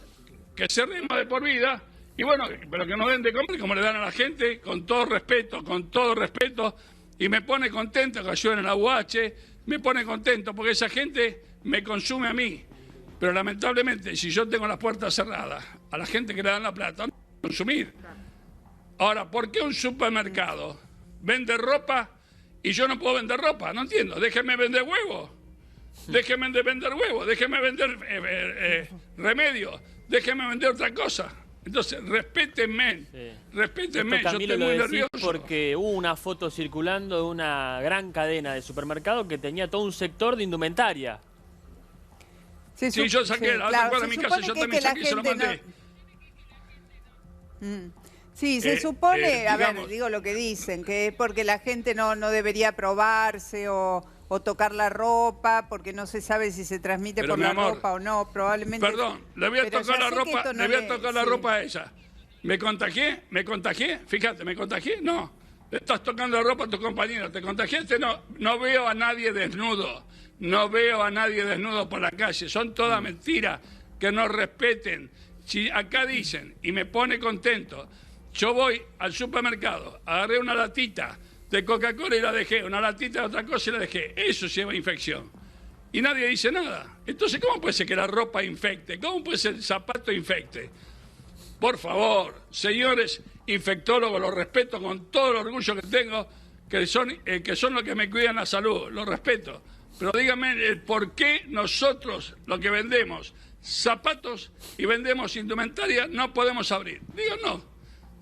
G: que cerremos de por vida, y bueno, pero que nos den de comer como le dan a la gente, con todo respeto, y me pone contento que ayuden en la UH, me pone contento porque esa gente me consume a mí. Pero lamentablemente, si yo tengo las puertas cerradas, a la gente que le dan la plata, no puedo consumir. Ahora, ¿por qué un supermercado vende ropa y yo no puedo vender ropa? No entiendo. Déjenme vender huevos. Déjenme vender huevos. Déjenme vender remedios. Déjenme vender otra cosa. Entonces, respétenme. Respétenme.
C: Esto,
G: yo
C: Camilo,
G: estoy muy
C: lo decís
G: nervioso.
C: porque hubo una foto circulando de una gran cadena de supermercados que tenía todo un sector de indumentaria.
G: Sí, yo saqué la otra cuadra de mi casa, yo también saqué y se lo mandé.
B: Sí, se supone, a ver,
G: digamos,
B: digo lo que dicen, que es porque la gente no debería probarse o tocar la ropa, porque no se sabe si se transmite
G: pero,
B: por la ropa o no, probablemente.
G: Perdón, le voy a tocar la ropa, le voy a tocar la ropa a ella. ¿Me contagié? Fíjate, ¿me contagié? No. Le estás tocando la ropa a tu compañero. ¿Te contagiaste? No veo a nadie desnudo. no veo a nadie desnudo por la calle. Son todas mentiras, que nos respeten. Si acá dicen, y me pone contento, yo voy al supermercado, agarré una latita de Coca-Cola y la dejé, una latita de otra cosa y la dejé. Eso lleva infección. Y nadie dice nada. Entonces, ¿cómo puede ser que la ropa infecte? ¿Cómo puede ser el zapato infecte? Por favor, señores infectólogos, los respeto con todo el orgullo que tengo, que son los que me cuidan la salud, los respeto. Pero díganme el por qué nosotros, lo que vendemos zapatos y vendemos indumentaria, no podemos abrir. Digo, no,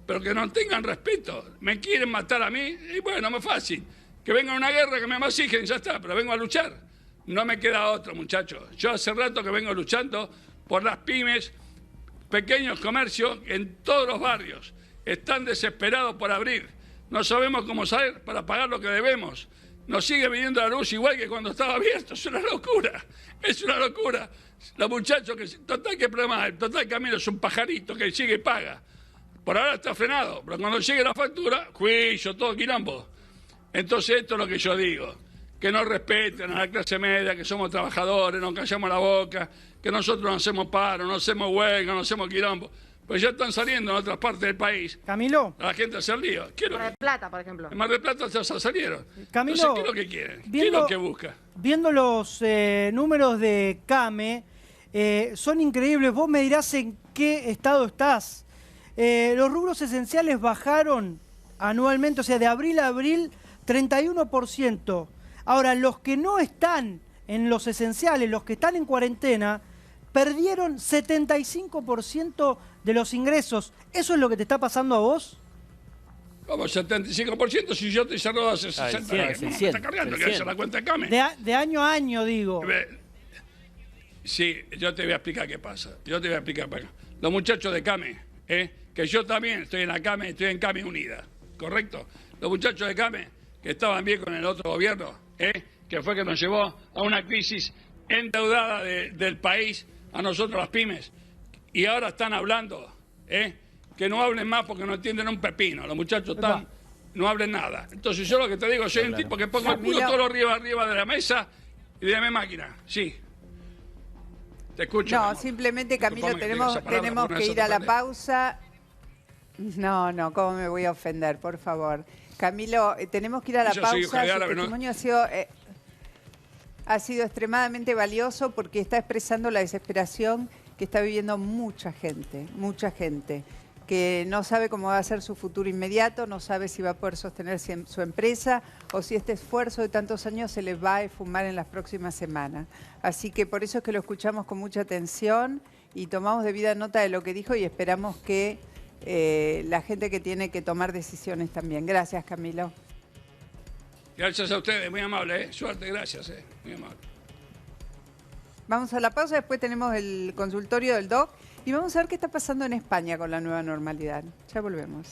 G: pero que no tengan respeto. Me quieren matar a mí, y bueno, es fácil. Que venga una guerra, que me masijen, ya está, pero vengo a luchar. No me queda otro, muchachos. Yo hace rato que vengo luchando por las pymes, pequeños comercios en todos los barrios. Están desesperados por abrir. No sabemos cómo salir para pagar lo que debemos. Nos sigue viniendo la luz igual que cuando estaba abierto. Es una locura. Es una locura. Los muchachos que... Total, ¿qué problema hay? Total, Camilo es un pajarito que sigue y paga. Por ahora está frenado. Pero cuando llegue la factura, juicio, todo quilombo. Entonces esto es lo que yo digo. Que nos respeten a la clase media, que somos trabajadores, nos callamos la boca, que nosotros no hacemos paro, no hacemos huelga, no hacemos quilombo. Pues ya están saliendo en otras partes del país.
E: Camilo.
G: A la gente hace el lío.
F: Mar del Plata, por ejemplo.
G: En Mar del Plata ya salieron.
E: Camilo,
G: entonces, ¿qué es lo que quieren? ¿Qué es lo que busca?
E: Viendo los números de CAME, son increíbles. Vos me dirás en qué estado estás. Los rubros esenciales bajaron anualmente, o sea, de abril a abril, 31%. Ahora, los que no están en los esenciales, los que están en cuarentena, perdieron 75% de los ingresos. ¿Eso es lo que te está pasando a vos?
G: ¿Cómo 75% si yo te cerrado hace 60 años? ¿Cómo me está cargando? ¿Que hace la cuenta de CAME?
E: De año a año, digo.
G: Sí, yo te voy a explicar qué pasa. Yo te voy a explicar. Los muchachos de CAME, que yo también estoy en la CAME, estoy en CAME Unida, ¿correcto? Los muchachos de CAME, que estaban bien con el otro gobierno, que fue que nos llevó a una crisis endeudada del país, a nosotros las pymes, y ahora están hablando, que no hablen más porque no entienden un pepino. Los muchachos no hablen nada. Entonces yo lo que te digo, soy un tipo que pongo el culo todo arriba de la mesa y de mi máquina. Sí. Te escucho.
B: No, simplemente, Camilo, tenemos que ir a la pausa. No, ¿cómo me voy a ofender? Por favor. Camilo, tenemos que ir a la pausa. Su testimonio ha sido extremadamente valioso porque está expresando la desesperación que está viviendo mucha gente, que no sabe cómo va a ser su futuro inmediato, no sabe si va a poder sostener su empresa o si este esfuerzo de tantos años se les va a esfumar en las próximas semanas. Así que por eso es que lo escuchamos con mucha atención y tomamos debida nota de lo que dijo y esperamos que la gente que tiene que tomar decisiones también. Gracias, Camilo.
G: Gracias a ustedes, muy amable, Suerte, gracias, muy amable.
B: Vamos a la pausa, después tenemos el consultorio del Doc y vamos a ver qué está pasando en España con la nueva normalidad. Ya volvemos.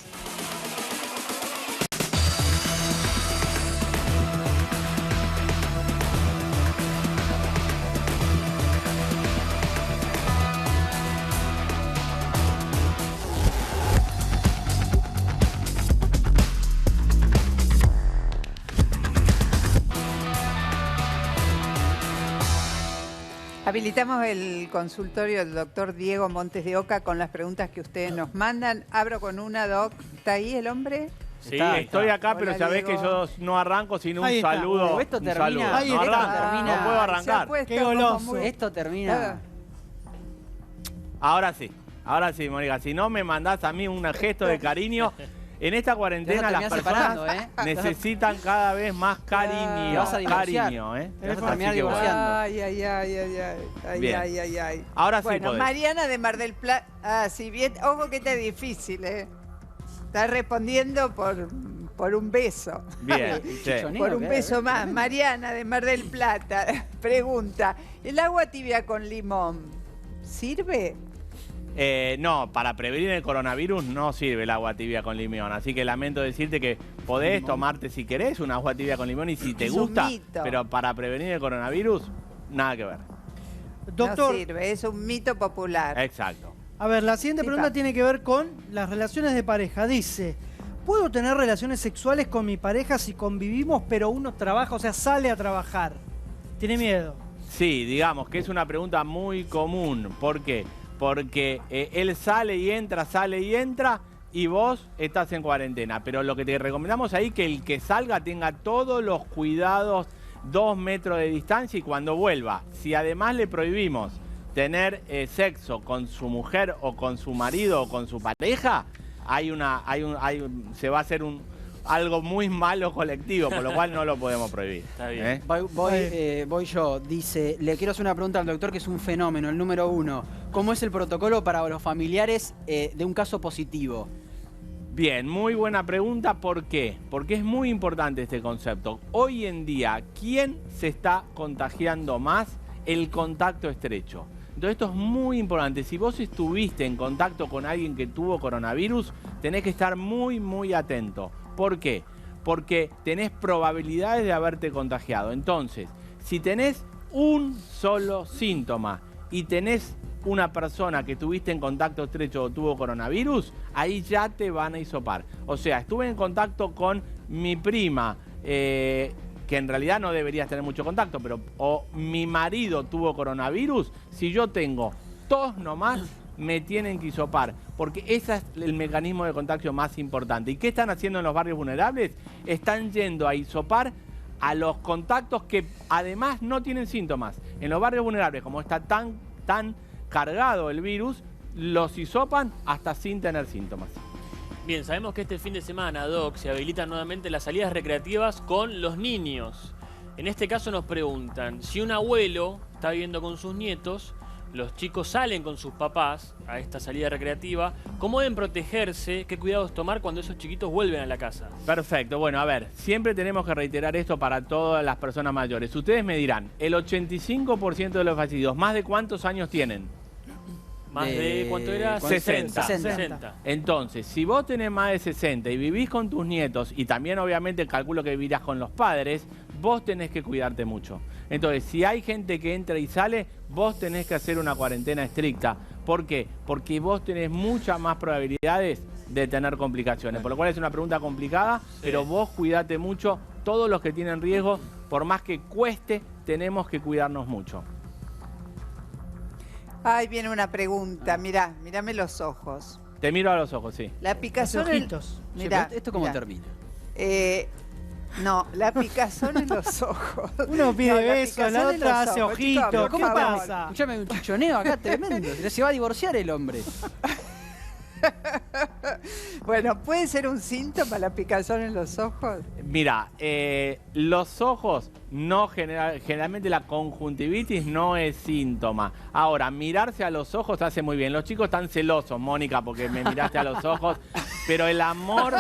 B: Habilitamos el consultorio del doctor Diego Montes de Oca con las preguntas que ustedes nos mandan. Abro con una, Doc. ¿Está ahí el hombre?
H: Sí, estoy acá, pero
B: Hola,
H: sabés
B: Diego.
H: que yo no arranco sin un
E: Ahí está.
H: saludo.
D: Esto
H: un
D: termina-
H: saludo. No puedo arrancar.
E: Qué goloso.
D: Esto termina...
H: Ahora sí, Mónica. Si no me mandás a mí un gesto de cariño, en esta cuarentena las personas necesitan cada vez más cariño.
D: Te vas a divorciar.
H: Cariño,
D: Te vas a terminar
H: Así que bueno.
D: divorciando.
H: Bien.
B: Ay.
H: Ahora sí
B: Bueno,
H: podés.
B: Mariana de Mar del Plata. Ah, sí, bien. Ojo que está difícil, Está respondiendo por un beso.
H: Bien, sí.
B: Por un beso más. Mariana de Mar del Plata pregunta, ¿el agua tibia con limón sirve?
H: No, para prevenir el coronavirus no sirve el agua tibia con limón. Así que lamento decirte que podés tomarte, si querés, una agua tibia con limón y si te
B: Es un
H: gusta.
B: mito.
H: Pero para prevenir el coronavirus, nada que ver.
E: Doctor,
B: No sirve, es un mito popular.
H: Exacto.
E: a ver, la siguiente
B: Sí,
E: pregunta
B: pa.
E: tiene que ver con las relaciones de pareja. Dice, ¿puedo tener relaciones sexuales con mi pareja si convivimos pero uno trabaja, o sea, sale a trabajar? Tiene miedo.
H: Sí, digamos que es una pregunta muy común. ¿Por qué? Porque él sale y entra y vos estás en cuarentena. Pero lo que te recomendamos ahí es que el que salga tenga todos los cuidados, 2 metros de distancia, y cuando vuelva, si además le prohibimos tener sexo con su mujer o con su marido o con su pareja, se va a hacer algo muy malo colectivo, por lo cual no lo podemos prohibir.
C: Está bien.
D: Voy yo. Dice, le quiero hacer una pregunta al doctor, que es un fenómeno, el número 1. ¿Cómo es el protocolo para los familiares de un caso positivo?
H: Bien, muy buena pregunta. ¿Por qué? Porque es muy importante este concepto. Hoy en día, ¿quién se está contagiando más? El contacto estrecho. Entonces esto es muy importante. Si vos estuviste en contacto con alguien que tuvo coronavirus, tenés que estar muy, muy atento. ¿Por qué? Porque tenés probabilidades de haberte contagiado. Entonces, si tenés un solo síntoma y tenés una persona que tuviste en contacto estrecho o tuvo coronavirus, ahí ya te van a hisopar. O sea, estuve en contacto con mi prima, que en realidad no deberías tener mucho contacto, pero o mi marido tuvo coronavirus, si yo tengo tos nomás, me tienen que hisopar, porque ese es el mecanismo de contagio más importante. ¿Y qué están haciendo en los barrios vulnerables? Están yendo a hisopar a los contactos que además no tienen síntomas. En los barrios vulnerables, como está tan cargado el virus, los hisopan hasta sin tener síntomas.
C: Bien, sabemos que este fin de semana, Doc, se habilitan nuevamente las salidas recreativas con los niños. En este caso nos preguntan, si un abuelo está viviendo con sus nietos, los chicos salen con sus papás a esta salida recreativa, ¿cómo deben protegerse? ¿Qué cuidados tomar cuando esos chiquitos vuelven a la casa?
H: Perfecto, bueno, a ver, siempre tenemos que reiterar esto para todas las personas mayores. Ustedes me dirán, el 85% de los fallecidos, ¿más de cuántos años tienen?
C: ¿Más de cuánto era?
H: 60. Entonces, si vos tenés más de 60 y vivís con tus nietos, y también obviamente calculo que vivirás con los padres, vos tenés que cuidarte mucho. Entonces, si hay gente que entra y sale, vos tenés que hacer una cuarentena estricta. ¿Por qué? Porque vos tenés muchas más probabilidades de tener complicaciones. Por lo cual es una pregunta complicada, pero vos cuidate mucho. Todos los que tienen riesgo, por más que cueste, tenemos que cuidarnos mucho.
B: Ay, viene una pregunta. Mírame los ojos.
H: Te miro a los ojos, sí.
B: La picazón.
E: Los ojitos.
B: Mirá,
D: ¿Esto cómo termina?
B: No, la picazón en los ojos.
E: Uno pide besos, la otra hace
B: ojos,
E: ojitos.
B: chicos,
E: ¿Qué
B: por favor.
E: pasa?
D: Escuchame, un chichoneo acá tremendo. Se va a divorciar el hombre.
B: Bueno, ¿puede ser un síntoma la picazón en los ojos?
H: Mira, los ojos no generalmente la conjuntivitis no es síntoma. Ahora, mirarse a los ojos hace muy bien. Los chicos están celosos, Mónica, porque me miraste a los ojos. Pero el amor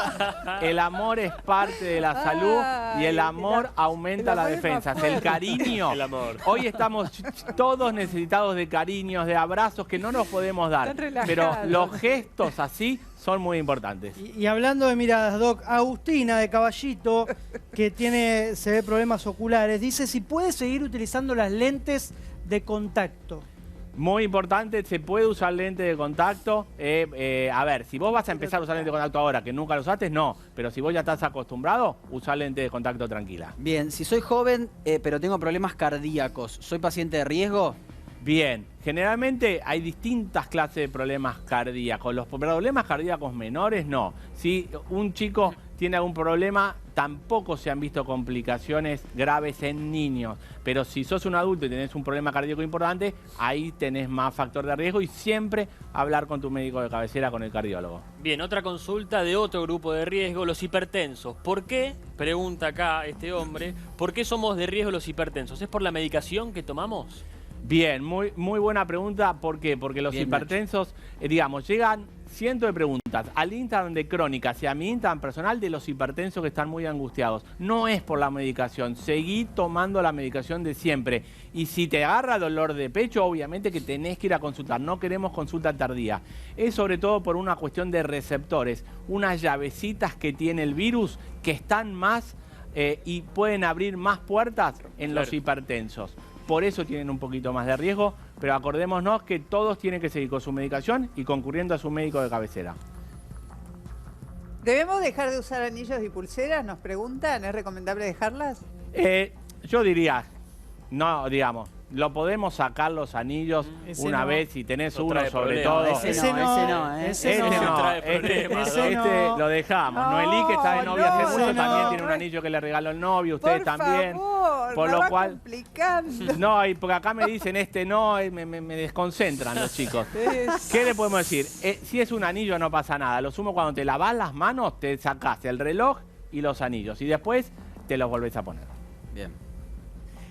H: es parte de la salud y el amor aumenta las defensas. El cariño.
C: El amor.
H: Hoy estamos todos necesitados de cariños, de abrazos que no nos podemos dar. Pero los gestos así son muy importantes.
E: Y hablando de miradas, Doc, Agustina de Caballito, que se ve problemas oculares, dice si puede seguir utilizando las lentes de contacto.
H: Muy importante, se puede usar lente de contacto. A ver, si vos vas a empezar a usar lente de contacto ahora, que nunca lo usaste, no. Pero si vos ya estás acostumbrado, usá lente de contacto tranquila.
D: Bien, si soy joven, pero tengo problemas cardíacos, ¿soy paciente de riesgo?
H: Bien, generalmente hay distintas clases de problemas cardíacos. Los problemas cardíacos menores, no. Si un chico tiene algún problema, tampoco se han visto complicaciones graves en niños. Pero si sos un adulto y tenés un problema cardíaco importante, ahí tenés más factor de riesgo y siempre hablar con tu médico de cabecera, con el cardiólogo.
C: Bien, otra consulta de otro grupo de riesgo, los hipertensos. ¿Por qué, pregunta acá este hombre, por qué somos de riesgo los hipertensos? ¿Es por la medicación que tomamos?
H: Bien, muy buena pregunta. ¿Por qué? Porque los hipertensos, digamos, llegan cientos de preguntas al Instagram de Crónicas y a mi Instagram personal de los hipertensos que están muy angustiados. No es por la medicación, seguí tomando la medicación de siempre. Y si te agarra dolor de pecho, obviamente que tenés que ir a consultar. No queremos consulta tardía. Es sobre todo por una cuestión de receptores, unas llavecitas que tiene el virus que están más y pueden abrir más puertas en los hipertensos. Por eso tienen un poquito más de riesgo, pero acordémonos que todos tienen que seguir con su medicación y concurriendo a su médico de cabecera.
B: ¿Debemos dejar de usar anillos y pulseras? Nos preguntan, ¿es recomendable dejarlas?
H: Yo diría, No, digamos, lo podemos sacar los anillos
E: Ese
H: una
E: no.
H: vez si tenés
C: Eso
H: uno
C: trae
H: sobre
C: problemas.
H: todo.
D: Ese no, ¿eh?
E: ese
H: Este
E: no.
C: trae problemas.
E: Ese no.
H: lo dejamos.
B: No,
H: Noelí, que está de novia hace
B: no,
H: mucho,
E: ese
H: también
E: no.
H: tiene un anillo que le regaló el novio, ustedes
B: Por
H: también.
B: favor,
H: Por
B: la
H: lo
B: va
H: cual,
B: complicando.
H: no, y porque acá me dicen no, me desconcentran los chicos. ¿Qué le podemos decir? Si es un anillo no pasa nada. Lo sumo cuando te lavas las manos, te sacás el reloj y los anillos. Y después te los volvés a poner.
D: Bien.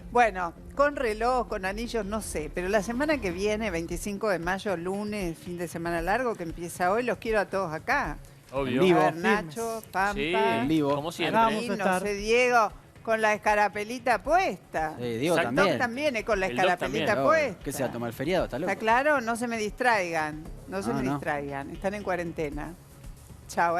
B: Bueno, con reloj, con anillos, no sé, pero la semana que viene, 25 de mayo, lunes, fin de semana largo que empieza hoy, los quiero a todos acá.
C: Obvio.
B: A
D: Vivo.
B: ver, Nacho, Pampa,
C: Sí,
D: En vivo.
C: como siempre.
E: Hagamos.
B: y no
E: estar.
B: sé, Diego, con la escarapelita puesta.
D: Diego
C: Exacto.
B: Doc
D: también.
B: también, con la
C: El Doc
B: escarapelita
C: también.
B: puesta.
D: ¿Qué se va a tomar el feriado? ¿Está loco?
B: ¿Está claro? No se me distraigan, no se
D: No,
B: me
D: no.
B: distraigan, están en cuarentena. Chao,